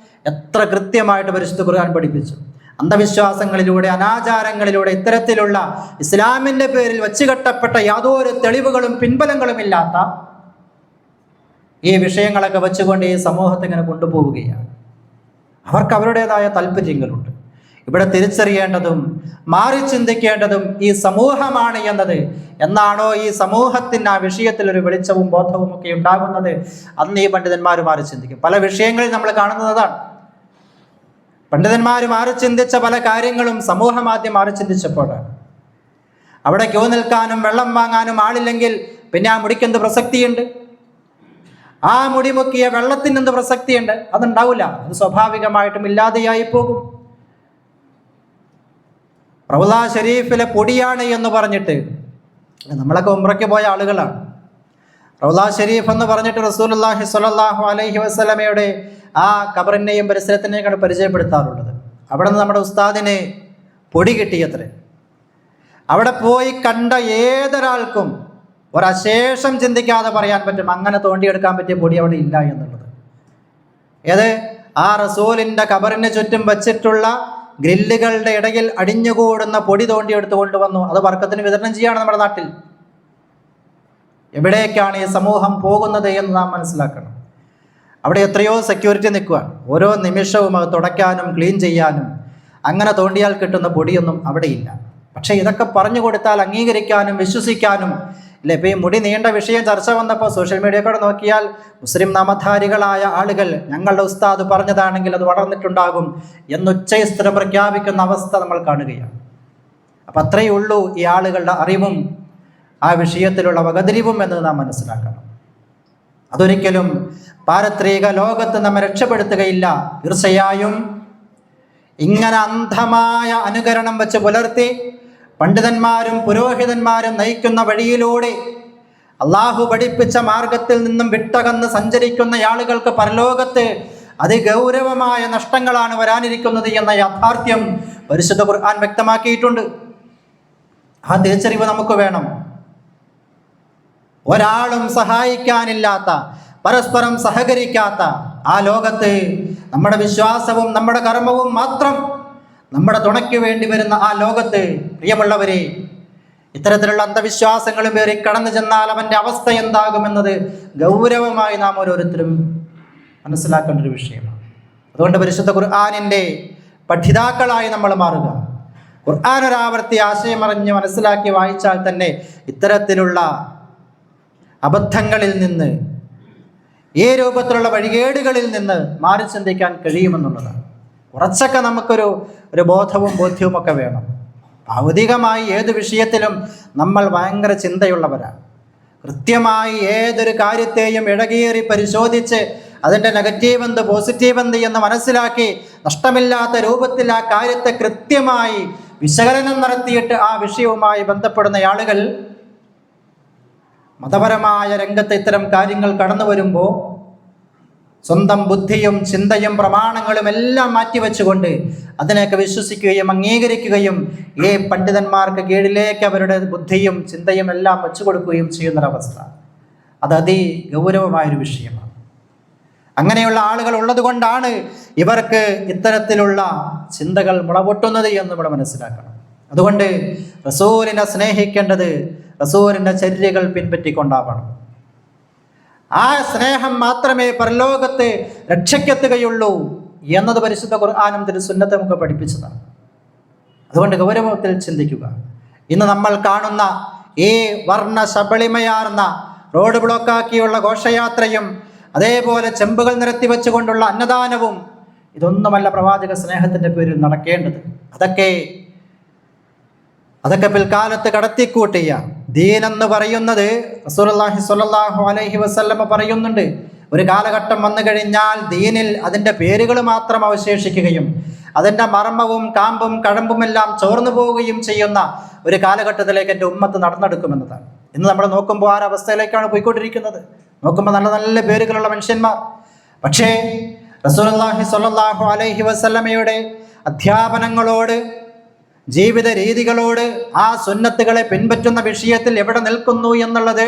എത്ര കൃത്യമായിട്ട് പരിശുദ്ധ ഖുർആൻ പഠിപ്പിച്ചു. അന്ധവിശ്വാസങ്ങളിലൂടെ, അനാചാരങ്ങളിലൂടെ, ഇത്തരത്തിലുള്ള ഇസ്ലാമിൻ്റെ പേരിൽ വച്ചുകെട്ടപ്പെട്ട യാതൊരു തെളിവുകളും പിൻബലങ്ങളും ഇല്ലാത്ത ഈ വിഷയങ്ങളൊക്കെ വെച്ചുകൊണ്ട് ഈ സമൂഹത്തെ ഇങ്ങനെ കൊണ്ടുപോവുകയാണ്. അവർക്ക് അവരുടേതായ താല്പര്യങ്ങളുണ്ട്. ഇവിടെ തിരിച്ചറിയേണ്ടതും മാറി ചിന്തിക്കേണ്ടതും ഈ സമൂഹമാണ് എന്നത്. എന്നാണോ ഈ സമൂഹത്തിന് ആ വിഷയത്തിൽ ഒരു വെളിച്ചവും ബോധവും ഒക്കെ ഉണ്ടാകുന്നത്, അന്ന് ഈ പണ്ഡിതന്മാർ മാറി ചിന്തിക്കും. പല വിഷയങ്ങളിൽ നമ്മൾ കാണുന്നതാണ്. പണ്ഡിതന്മാർ മാറി ചിന്തിച്ച പല കാര്യങ്ങളും സമൂഹം ആദ്യം മാറി ചിന്തിച്ചപ്പോഴാണ്. അവിടെ ക്യൂ നിൽക്കാനും വെള്ളം വാങ്ങാനും ആളില്ലെങ്കിൽ പിന്നെ ആ മുടിക്കെന്ത് പ്രസക്തിയുണ്ട്? ആ മുടി മുക്കിയ വെള്ളത്തിന് എന്ത് പ്രസക്തിയുണ്ട്? അതുണ്ടാവില്ല. അത് സ്വാഭാവികമായിട്ടും ഇല്ലാതെയായി പോകും. റൗള ഷരീഫിലെ പൊടിയാണ് എന്ന് പറഞ്ഞിട്ട്, നമ്മളൊക്കെ ഉംറയ്ക്ക് പോയ ആളുകളാണ്. റൗള ഷരീഫ് എന്ന് പറഞ്ഞിട്ട് റസൂലുള്ളാഹി സ്വല്ലല്ലാഹു അലൈഹി വസല്ലമയുടെ ആ ഖബറിനെയും പരിസരത്തിനെയൊക്കെയാണ് പരിചയപ്പെടുത്താറുള്ളത്. അവിടെ നിന്ന് നമ്മുടെ ഉസ്താദിന് പൊടി കിട്ടിയത്രേ. അവിടെ പോയി കണ്ട ഏതൊരാൾക്കും ഒരശേഷം ചിന്തിക്കാതെ പറയാൻ പറ്റും, അങ്ങനെ തോണ്ടിയെടുക്കാൻ പറ്റിയ പൊടി അവിടെ ഇല്ല എന്നുള്ളത്. ഏത്? ആ റസൂലിൻ്റെ ഖബറിന് ചുറ്റും വച്ചിട്ടുള്ള ഗ്രില്ലുകളുടെ ഇടയിൽ അടിഞ്ഞുകൂടുന്ന പൊടി തോണ്ടിയെടുത്ത് കൊണ്ടുവന്നു. അത് ബർക്കത്തിന് വിതരണം ചെയ്യാണ് നമ്മുടെ നാട്ടിൽ. എവിടേക്കാണ് ഈ സമൂഹം പോകുന്നത് എന്ന് നാം മനസ്സിലാക്കണം. അവിടെ എത്രയോ സെക്യൂരിറ്റി നിൽക്കുകയാണ്. ഓരോ നിമിഷവും അത് തുടയ്ക്കാനും ക്ലീൻ ചെയ്യാനും. അങ്ങനെ തോണ്ടിയാൽ കിട്ടുന്ന പൊടിയൊന്നും അവിടെയില്ല. പക്ഷേ ഇതൊക്കെ പറഞ്ഞു കൊടുത്താൽ അംഗീകരിക്കാനും വിശ്വസിക്കാനും അല്ലേ? ഇപ്പോൾ ഈ മുടി നീണ്ട വിഷയം ചർച്ച വന്നപ്പോൾ സോഷ്യൽ മീഡിയ കൂടെ നോക്കിയാൽ മുസ്ലിം നാമധാരികളായ ആളുകൾ ഞങ്ങളുടെ ഉസ്താദ് പറഞ്ഞതാണെങ്കിൽ അത് വളർന്നിട്ടുണ്ടാകും എന്നുച്ചസ്ഥിരം പ്രഖ്യാപിക്കുന്ന അവസ്ഥ നമ്മൾ കാണുകയാണ്. അപ്പം അത്രയേ ഉള്ളൂ ഈ ആളുകളുടെ അറിവും ആ വിഷയത്തിലുള്ള വകതിരിവും എന്ന് നാം മനസ്സിലാക്കണം. അതൊരിക്കലും പാരത്രിക ലോകത്ത് നമ്മെ രക്ഷപ്പെടുത്തുകയില്ല. തീർച്ചയായും ഇങ്ങനെ അന്ധമായ അനുകരണം വെച്ച് പുലർത്തി പണ്ഡിതന്മാരും പുരോഹിതന്മാരും നയിക്കുന്ന വഴിയിലൂടെ അള്ളാഹു പഠിപ്പിച്ച മാർഗത്തിൽ നിന്നും വിട്ടകന്ന് സഞ്ചരിക്കുന്ന ആളുകൾക്ക് പരലോകത്ത് അതിഗൗരവമായ നഷ്ടങ്ങളാണ് വരാനിരിക്കുന്നത് എന്ന യാഥാർത്ഥ്യം പരിശുദ്ധ ഖുർആൻ വ്യക്തമാക്കിയിട്ടുണ്ട്. ആ തിരിച്ചറിവ് നമുക്ക് വേണം. ഒരാളും സഹായിക്കാനില്ലാത്ത, പരസ്പരം സഹകരിക്കാത്ത ആ ലോകത്ത് നമ്മുടെ വിശ്വാസവും നമ്മുടെ കർമ്മവും മാത്രം നമ്മുടെ തുണയ്ക്ക് വേണ്ടി വരുന്ന ആ ലോകത്ത്, പ്രിയമുള്ളവരെ, ഇത്തരത്തിലുള്ള അന്ധവിശ്വാസങ്ങളും പേറി കടന്നു ചെന്നാൽ അവൻ്റെ അവസ്ഥ എന്താകുമെന്നത് ഗൗരവമായി നാം ഓരോരുത്തരും മനസ്സിലാക്കേണ്ട ഒരു വിഷയമാണ്. അതുകൊണ്ട് പരിശുദ്ധ ഖുർആനിൻ്റെ പഠിതാക്കളായി നമ്മൾ മാറുക. ഖുർആൻ ഒരാവർത്തി ആശയമറിഞ്ഞ് മനസ്സിലാക്കി വായിച്ചാൽ തന്നെ ഇത്തരത്തിലുള്ള അബദ്ധങ്ങളിൽ നിന്ന്, ഈ രൂപത്തിലുള്ള വഴികേടുകളിൽ നിന്ന് മാറി ചിന്തിക്കാൻ കഴിയുമെന്നുള്ളതാണ്. കുറച്ചൊക്കെ നമുക്കൊരു ബോധവും ബോധ്യവും ഒക്കെ വേണം. ഭൗതികമായി ഏത് വിഷയത്തിലും നമ്മൾ ഭയങ്കര ചിന്തയുള്ളവരാണ്. കൃത്യമായി ഏതൊരു കാര്യത്തെയും ഇഴകീറി പരിശോധിച്ച് അതിൻ്റെ നെഗറ്റീവ് എന്ത് പോസിറ്റീവ് എന്ത് എന്ന് മനസ്സിലാക്കി നഷ്ടമില്ലാത്ത രൂപത്തിൽ ആ കാര്യത്തെ കൃത്യമായി വിശകലനം നടത്തിയിട്ട് ആ വിഷയവുമായി ബന്ധപ്പെടുന്ന ആളുകൾ മതപരമായ രംഗത്ത് ഇത്തരം കാര്യങ്ങൾ കടന്നു വരുമ്പോൾ സ്വന്തം ബുദ്ധിയും ചിന്തയും പ്രമാണങ്ങളും എല്ലാം മാറ്റിവെച്ചുകൊണ്ട് അതിനെയൊക്കെ വിശ്വസിക്കുകയും അംഗീകരിക്കുകയും ഈ പണ്ഡിതന്മാർക്ക് കീഴിലേക്ക് അവരുടെ ബുദ്ധിയും ചിന്തയും എല്ലാം വെച്ചു കൊടുക്കുകയും ചെയ്യുന്നൊരവസ്ഥ, അത് അതിഗൗരവമായൊരു വിഷയമാണ്. അങ്ങനെയുള്ള ആളുകൾ ഉള്ളത് കൊണ്ടാണ് ഇവർക്ക് ഇത്തരത്തിലുള്ള ചിന്തകൾ മുളപൊട്ടുന്നത് എന്ന് നമ്മൾ മനസ്സിലാക്കണം. അതുകൊണ്ട് റസൂലിനെ സ്നേഹിക്കേണ്ടത് റസൂലിൻ്റെ ചര്യകൾ പിൻപറ്റിക്കൊണ്ടാവണം. ആ സ്നേഹം മാത്രമേ പരലോകത്ത് രക്ഷയ്ക്കെത്തുകയുള്ളൂ എന്നത് പരിശുദ്ധ ഖുർആനും തിരുസുന്നത്തും നമുക്ക് പഠിപ്പിച്ചതാണ്. അതുകൊണ്ട് ഗൗരവത്തിൽ ചിന്തിക്കുക. ഇന്ന് നമ്മൾ കാണുന്ന ഈ വർണ്ണ ശബളിമയാർന്ന റോഡ് ബ്ലോക്കാക്കിയുള്ള ഘോഷയാത്രയും അതേപോലെ ചെമ്പുകൾ നിരത്തി വെച്ചുകൊണ്ടുള്ള അന്നദാനവും ഇതൊന്നുമല്ല പ്രവാചക സ്നേഹത്തിൻ്റെ പേരിൽ നടക്കേണ്ടത്. അതൊക്കെ പിൽക്കാലത്ത് കടത്തിക്കൂട്ടിയ ദീനെന്ന് പറയുന്നത് റസൂലുള്ളാഹി സ്വല്ലല്ലാഹു അലൈഹി വസല്ലമ പറയുന്നുണ്ട്, ഒരു കാലഘട്ടം വന്നു കഴിഞ്ഞാൽ ദീനിൽ അതിൻ്റെ പേരുകൾ മാത്രം അവശേഷിക്കുകയും അതിൻ്റെ മർമ്മവും കാമ്പും കഴമ്പുമെല്ലാം ചോർന്നു പോവുകയും ചെയ്യുന്ന ഒരു കാലഘട്ടത്തിലേക്ക് എൻ്റെ ഉമ്മത്ത് നടന്നെടുക്കുമെന്നതാണ്. ഇന്ന് നമ്മൾ നോക്കുമ്പോൾ ആ അവസ്ഥയിലേക്കാണ് പോയിക്കൊണ്ടിരിക്കുന്നത്. നോക്കുമ്പോൾ നല്ല നല്ല പേരുകളുള്ള മനുഷ്യന്മാർ, പക്ഷേ റസൂലുള്ളാഹി സ്വല്ലല്ലാഹു അലൈഹി വസല്ലമയുടെ അധ്യാപനങ്ങളോട്, ജീവിത രീതികളോട്, ആ സുന്നത്തുകളെ പിൻപറ്റുന്ന വിഷയത്തിൽ എവിടെ നിൽക്കുന്നു എന്നുള്ളത്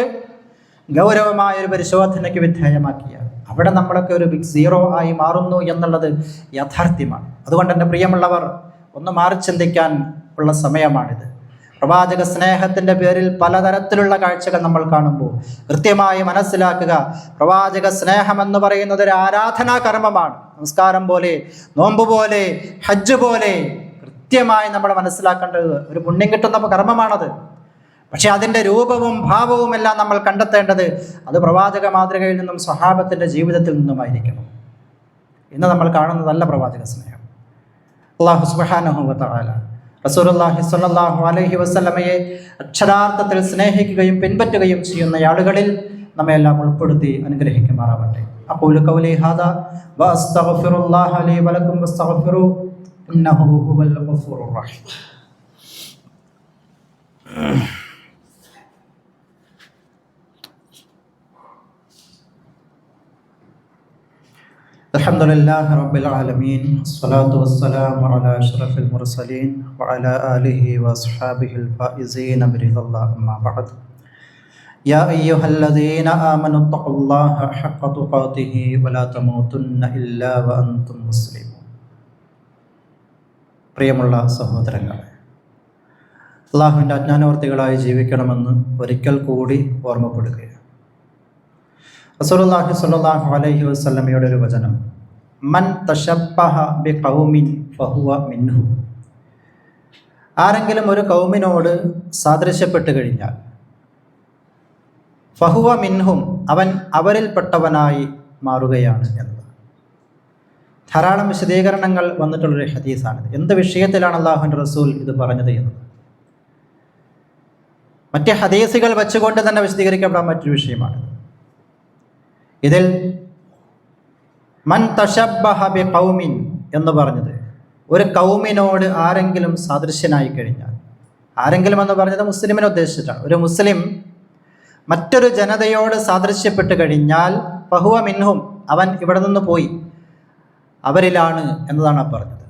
ഗൗരവമായൊരു പരിശോധനയ്ക്ക് വിധേയമാക്കിയ അവിടെ നമ്മളൊക്കെ ഒരു ബിഗ് സീറോ ആയി മാറുന്നു എന്നുള്ളത് യാഥാർത്ഥ്യമാണ്. അതുകൊണ്ട് എൻ്റെ പ്രിയമുള്ളവർ, ഒന്ന് മാറി ചിന്തിക്കാൻ ഉള്ള സമയമാണിത്. പ്രവാചക സ്നേഹത്തിൻ്റെ പേരിൽ പലതരത്തിലുള്ള കാഴ്ചകൾ നമ്മൾ കാണുമ്പോൾ കൃത്യമായി മനസ്സിലാക്കുക, പ്രവാചക സ്നേഹമെന്ന് പറയുന്നത് ഒരു ആരാധനാ കർമ്മമാണ്. നമസ്കാരം പോലെ, നോമ്പ് പോലെ, ഹജ്ജ് പോലെ കൃത്യമായി നമ്മൾ മനസ്സിലാക്കേണ്ടത് ഒരു പുണ്യം കിട്ടുന്ന കർമ്മമാണത്. പക്ഷെ അതിൻ്റെ രൂപവും ഭാവവും എല്ലാം നമ്മൾ കണ്ടെത്തേണ്ടത് അത് പ്രവാചക മാതൃകയിൽ നിന്നും സ്വഹാബത്തിൻ്റെ ജീവിതത്തിൽ നിന്നുമായിരിക്കണം. ഇന്ന് നമ്മൾ കാണുന്നതല്ല പ്രവാചക സ്നേഹം. അല്ലാഹു സുബ്ഹാനഹു വ തആല റസൂലുള്ളാഹി സ്വല്ലല്ലാഹു അലൈഹി വസല്ലമയെ അക്ഷരാർത്ഥത്തിൽ സ്നേഹിക്കുകയും പിൻപറ്റുകയും ചെയ്യുന്ന ആളുകളിൽ നമ്മെല്ലാം ഉൾപ്പെടുത്തി അനുഗ്രഹിക്കുമാറാവട്ടെ. അഖൂലു ഖൗലി ഹാദാ വഅസ്തഗ്ഫിറുല്ലാഹ ലീ വലക്കും വസ്തഗ്ഫിറൂ ഇന്നഹു ഹുവൽ ഗഫൂറുർ റഹീം. الحمدلله رب العالمين والصلاة والسلام على أشرف المرسلين وعلى آله وأصحابه الفائزين برضا الله أما بعد يا أيها الذين آمنوا اتقوا الله حق تقاته ولا تموتن إلا وأنتم مسلمون. പ്രിയമുള്ള സഹോദരങ്ങളെ, അള്ളാഹുവിൻ്റെ അജ്ഞാനവർത്തികളായി ജീവിക്കണമെന്ന് ഒരിക്കൽ കൂടി ഓർമ്മപ്പെടുകയാണ്. റസൂലുള്ളാഹി സ്വല്ലല്ലാഹു അലൈഹി വസല്ലമയുടെ ഒരു വചനം, മൻ തശബ്ബഹ ബിഖൗമിൻ ഫഹുവ മിൻഹു. ആരെങ്കിലും ഒരു കൗമിനോട് സാദൃശ്യപ്പെട്ട് കഴിഞ്ഞാൽ ഫഹുവ മിൻഹും, അവൻ അവരിൽപ്പെട്ടവനായി മാറുകയാണ് എന്നത്. ധാരാളം വിശദീകരണങ്ങൾ വന്നിട്ടുള്ളൊരു ഹദീസാണിത്. എന്ത് വിഷയത്തിലാണ് അള്ളാഹുവിൻ്റെ റസൂൽ ഇത് പറഞ്ഞത് എന്നത് മറ്റ് ഹദീസുകൾ വെച്ചുകൊണ്ട് തന്നെ വിശദീകരിക്കപ്പെടാൻ മറ്റൊരു വിഷയമാണിത്. ഇതിൽ മൻ തശബ്ബഹ ബിഖൗമിൻ എന്ന് പറഞ്ഞത് ഒരു കൗമിനോട് ആരെങ്കിലും സാദൃശ്യനായി കഴിഞ്ഞാൽ, ആരെങ്കിലും എന്ന് പറഞ്ഞത് മുസ്ലിമിനെ ഉദ്ദേശിച്ചിട്ടാണ്. ഒരു മുസ്ലിം മറ്റൊരു ജനതയോട് സാദൃശ്യപ്പെട്ട് കഴിഞ്ഞാൽ ഫഹുവ മിൻഹും, അവൻ ഇവിടെ നിന്ന് പോയി, അവരിലാണ് എന്നതാണ് പറഞ്ഞത്.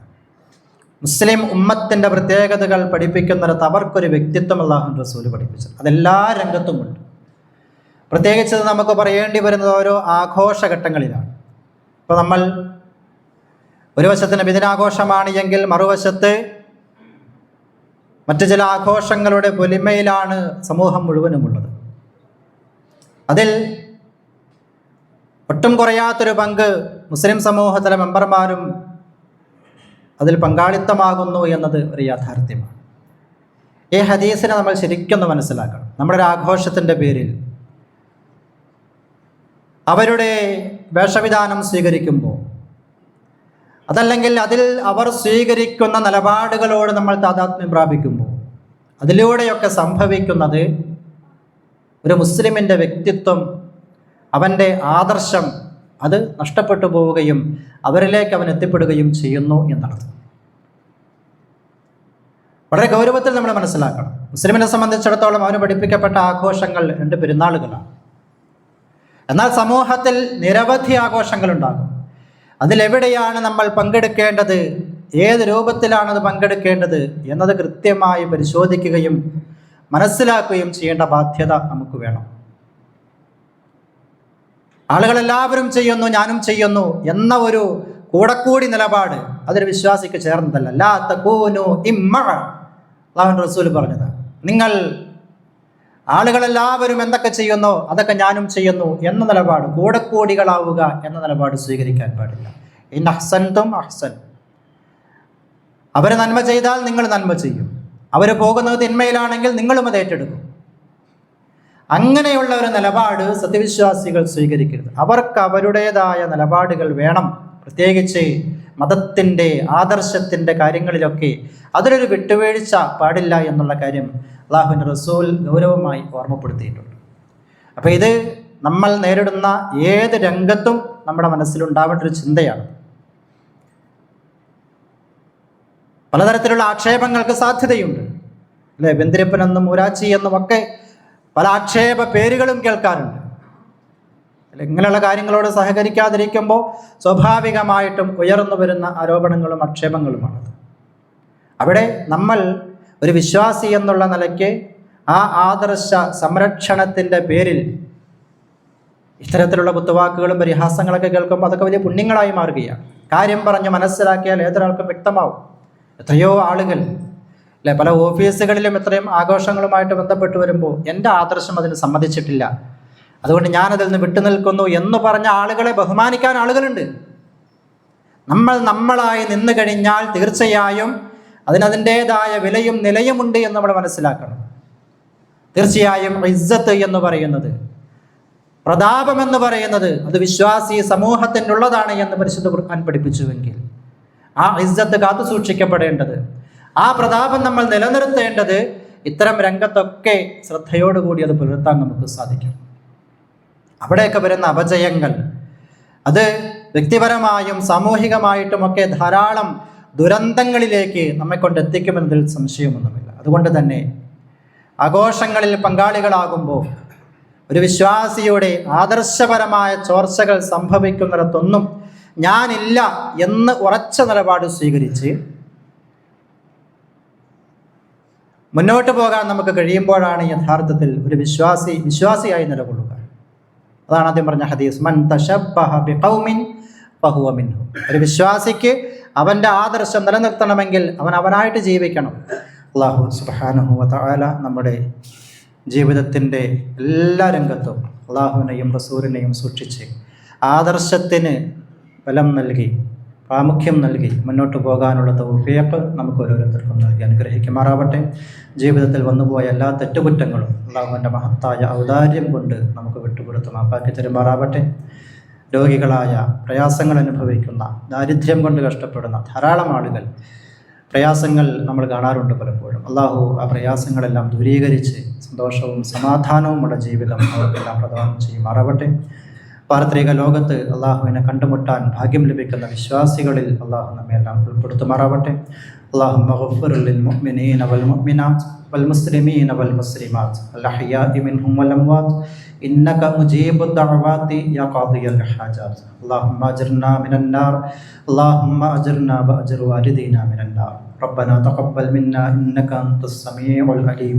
മുസ്ലിം ഉമ്മത്തിൻ്റെ പ്രത്യേകതകൾ പഠിപ്പിക്കുന്നിടത്ത് അവർക്കൊരു വ്യക്തിത്വം അല്ലാഹുവിൻ്റെ റസൂൽ പഠിപ്പിച്ചത് അതെല്ലാ രംഗത്തുമുണ്ട്. പ്രത്യേകിച്ച് നമുക്ക് പറയേണ്ടി വരുന്നത് ഓരോ ആഘോഷഘട്ടങ്ങളിലാണ്. ഇപ്പോൾ നമ്മൾ ഒരു വശത്ത് നബിദിനാഘോഷമാണ് എങ്കിൽ മറുവശത്ത് മറ്റു ചില ആഘോഷങ്ങളുടെ പൊലിമയിലാണ് സമൂഹം മുഴുവനുമുള്ളത്. അതിൽ ഒട്ടും കുറയാത്തൊരു പങ്ക് മുസ്ലിം സമൂഹത്തിലെ മെമ്പർമാരും അതിൽ പങ്കാളിത്തമാകുന്നു എന്നത് ഒരു യാഥാർത്ഥ്യമാണ്. ഈ ഹദീസിനെ നമ്മൾ ശരിക്കൊന്ന് മനസ്സിലാക്കണം. നമ്മുടെ ഒരു ആഘോഷത്തിൻ്റെ പേരിൽ അവരുടെ വേഷവിധാനം സ്വീകരിക്കുമ്പോൾ, അതല്ലെങ്കിൽ അതിൽ അവർ സ്വീകരിക്കുന്ന നിലപാടുകളോട് നമ്മൾ താദാത്മ്യം പ്രാപിക്കുമ്പോൾ, അതിലൂടെയൊക്കെ സംഭവിക്കുന്നത് ഒരു മുസ്ലിമിൻ്റെ വ്യക്തിത്വം, അവൻ്റെ ആദർശം അത് നഷ്ടപ്പെട്ടു പോവുകയും അവരിലേക്ക് അവൻ എത്തിപ്പെടുകയും ചെയ്യുന്നു എന്നർത്ഥം. വളരെ ഗൗരവത്തിൽ നമ്മൾ മനസ്സിലാക്കണം. മുസ്ലിമിനെ സംബന്ധിച്ചിടത്തോളം അവന് പഠിപ്പിക്കപ്പെട്ട ആഘോഷങ്ങൾ 2 പെരുന്നാളുകളാണ്. എന്നാൽ സമൂഹത്തിൽ നിരവധി ആഘോഷങ്ങളുണ്ടാകും. അതിലെവിടെയാണ് നമ്മൾ പങ്കെടുക്കേണ്ടത്, ഏത് രൂപത്തിലാണത് പങ്കെടുക്കേണ്ടത് എന്നത് കൃത്യമായി പരിശോധിക്കുകയും മനസ്സിലാക്കുകയും ചെയ്യേണ്ട ബാധ്യത നമുക്ക് വേണം. ആളുകളെല്ലാവരും ചെയ്യുന്നു, ഞാനും ചെയ്യുന്നു എന്ന ഒരു കൂടക്കൂടി നിലപാട് അതൊരു വിശ്വാസിക്ക് ചേർന്നതല്ല. ലാ തകൂനു ഇമ്മഅ, അല്ലാഹുവിന്റെ റസൂൽ പറഞ്ഞത്, നിങ്ങൾ ആളുകളെല്ലാവരും എന്തൊക്കെ ചെയ്യുന്നോ അതൊക്കെ ഞാനും ചെയ്യുന്നു എന്ന നിലപാട്, കൂടക്കൂടികളാവുക എന്ന നിലപാട് സ്വീകരിക്കാൻ പാടില്ല. ഇൻ അഹ്സൻതും അഹ്സൻ, അവർ നന്മ ചെയ്താൽ നിങ്ങൾ നന്മ ചെയ്യും, അവർ പോകുന്നത് തിന്മയിലാണെങ്കിൽ നിങ്ങളും അത് ഏറ്റെടുക്കും. അങ്ങനെയുള്ള ഒരു നിലപാട് സത്യവിശ്വാസികൾ സ്വീകരിക്കരുത്. അവർക്ക് അവരുടേതായ നിലപാടുകൾ വേണം. പ്രത്യേകിച്ച് മതത്തിൻ്റെ ആദർശത്തിൻ്റെ കാര്യങ്ങളിലൊക്കെ അതിലൊരു വിട്ടുവീഴ്ച പാടില്ല എന്നുള്ള കാര്യം അല്ലാഹുവിൻ്റെ റസൂൽ ഗൗരവമായി ഓർമ്മപ്പെടുത്തിയിട്ടുണ്ട്. അപ്പോൾ ഇത് നമ്മൾ നേരിടുന്ന ഏത് രംഗത്തും നമ്മുടെ മനസ്സിലുണ്ടാവേണ്ട ഒരു ചിന്തയാണ്. പലതരത്തിലുള്ള ആക്ഷേപങ്ങൾക്ക് സാധ്യതയുണ്ട്, അല്ലേ? ബന്ദിരപ്പനെന്നും ഊരാച്ചി എന്നും ഒക്കെ പല ആക്ഷേപ പേരുകളും കേൾക്കാറുണ്ട്. ഇങ്ങനെയുള്ള കാര്യങ്ങളോട് സഹകരിക്കാതിരിക്കുമ്പോൾ സ്വാഭാവികമായിട്ടും ഉയർന്നു വരുന്ന ആരോപണങ്ങളും ആക്ഷേപങ്ങളുമാണത്. അവിടെ നമ്മൾ ഒരു വിശ്വാസി എന്നുള്ള നിലയ്ക്ക് ആ ആദർശ സംരക്ഷണത്തിൻ്റെ പേരിൽ ഇത്തരത്തിലുള്ള കുത്തുവാക്കുകളും പരിഹാസങ്ങളൊക്കെ കേൾക്കുമ്പോൾ അതൊക്കെ വലിയ പുണ്യങ്ങളായി മാറുകയാണ്. കാര്യം പറഞ്ഞ് മനസ്സിലാക്കിയാൽ ഏതൊരാൾക്കും വ്യക്തമാവും. എത്രയോ ആളുകൾ, അല്ലെ, പല ഓഫീസുകളിലും ഇത്രയും ആഘോഷങ്ങളുമായിട്ട് ബന്ധപ്പെട്ട് വരുമ്പോൾ എൻ്റെ ആദർശം അതിന് സമ്മതിച്ചിട്ടില്ല, അതുകൊണ്ട് ഞാനതിൽ നിന്ന് വിട്ടുനിൽക്കുന്നു എന്ന് പറഞ്ഞ ആളുകളെ ബഹുമാനിക്കാൻ ആളുകളുണ്ട്. നമ്മൾ നമ്മളായി നിന്ന് കഴിഞ്ഞാൽ തീർച്ചയായും അതിനതിൻ്റേതായ വിലയും നിലയുമുണ്ട് എന്ന് നമ്മൾ മനസ്സിലാക്കണം. തീർച്ചയായും ഇസ്സത്ത് എന്ന് പറയുന്നത്, പ്രതാപമെന്ന് പറയുന്നത് അത് വിശ്വാസി സമൂഹത്തിനുള്ളതാണ് എന്ന് പരിശുദ്ധ ഖുർആൻ പഠിപ്പിച്ചുവെങ്കിൽ ആ ഇസ്സത്ത് കാത്തു സൂക്ഷിക്കപ്പെടേണ്ടത്, ആ പ്രതാപം നമ്മൾ നിലനിർത്തേണ്ടത് ഇത്തരം രംഗത്തൊക്കെ ശ്രദ്ധയോടുകൂടി അത് പുലർത്താൻ നമുക്ക് സാധിക്കും. അവിടെയൊക്കെ വരുന്ന അപജയങ്ങൾ അത് വ്യക്തിപരമായും സാമൂഹികമായിട്ടുമൊക്കെ ധാരാളം ദുരന്തങ്ങളിലേക്ക് നമ്മെ കൊണ്ടെത്തിക്കുമെന്നതിൽ സംശയമൊന്നുമില്ല. അതുകൊണ്ട് തന്നെ ആഘോഷങ്ങളിൽ പങ്കാളികളാകുമ്പോൾ ഒരു വിശ്വാസിയുടെ ആദർശപരമായ ചോർച്ചകൾ സംഭവിക്കുന്നിടത്തൊന്നും ഞാനില്ല എന്ന് ഉറച്ച നിലപാട് സ്വീകരിച്ച് മുന്നോട്ട് പോകാൻ നമുക്ക് കഴിയുമ്പോഴാണ് യഥാർത്ഥത്തിൽ ഒരു വിശ്വാസിയായി നിലകൊള്ളുക. അതാണ് ആദ്യം പറഞ്ഞ ഹദീസ്, മൻ തശബ്ബഹ ബിഖൗമിൻ ഫഹുവ മിൻഹും. ഒരു വിശ്വാസിക്ക് അവൻ്റെ ആദർശം നിലനിർത്തണമെങ്കിൽ അവനായിട്ട് ജീവിക്കണം. അല്ലാഹു സുബ്ഹാനഹു വ തആല നമ്മുടെ ജീവിതത്തിൻ്റെ എല്ലാ രംഗത്തും അല്ലാഹുവിനെയും റസൂലിനെയും സൂക്ഷിച്ച് ആദർശത്തിന് ബലം നൽകി, പ്രാമുഖ്യം നൽകി മുന്നോട്ട് പോകാനുള്ള തൗഫീഖ് നമുക്ക് ഓരോരുത്തർക്കും നൽകി അനുഗ്രഹിക്കുമാറാവട്ടെ. ജീവിതത്തിൽ വന്നുപോയ എല്ലാ തെറ്റുകുറ്റങ്ങളും അല്ലാഹുവിൻ്റെ മഹത്തായ ഔദാര്യം കൊണ്ട് നമുക്ക് വിട്ടുപുറത്ത് മാപ്പാക്കി തരുമാറാവട്ടെ. രോഗികളായ, പ്രയാസങ്ങൾ അനുഭവിക്കുന്ന, ദാരിദ്ര്യം കൊണ്ട് കഷ്ടപ്പെടുന്ന ധാരാളം ആളുകൾ, പ്രയാസങ്ങൾ നമ്മൾ കാണാറുണ്ട് പലപ്പോഴും. അല്ലാഹു ആ പ്രയാസങ്ങളെല്ലാം ദൂരീകരിച്ച് സന്തോഷവും സമാധാനവുമുള്ള ജീവിതം അവർക്കെല്ലാം പ്രദാനം ചെയ്യുമാറാവട്ടെ. പാരത്രിക ലോകത്ത് അള്ളാഹുവിനെ കണ്ടുമുട്ടാൻ ഭാഗ്യം ലഭിക്കുന്ന വിശ്വാസികളിൽ അള്ളാഹു നമ്മെല്ലാം ഉൾപ്പെടുത്തുമാറാവട്ടെ. اللهم اغفر للمؤمنين والمؤمنات والمسلمين والمسلمات الأحياء منهم والأموات إنك مجيب الدعوات يا قاضي الحاجات. اللهم أجرنا من النار، اللهم أجرنا وأجر والدينا من النار. ربنا تقبل منا إنك أنت السميع العليم.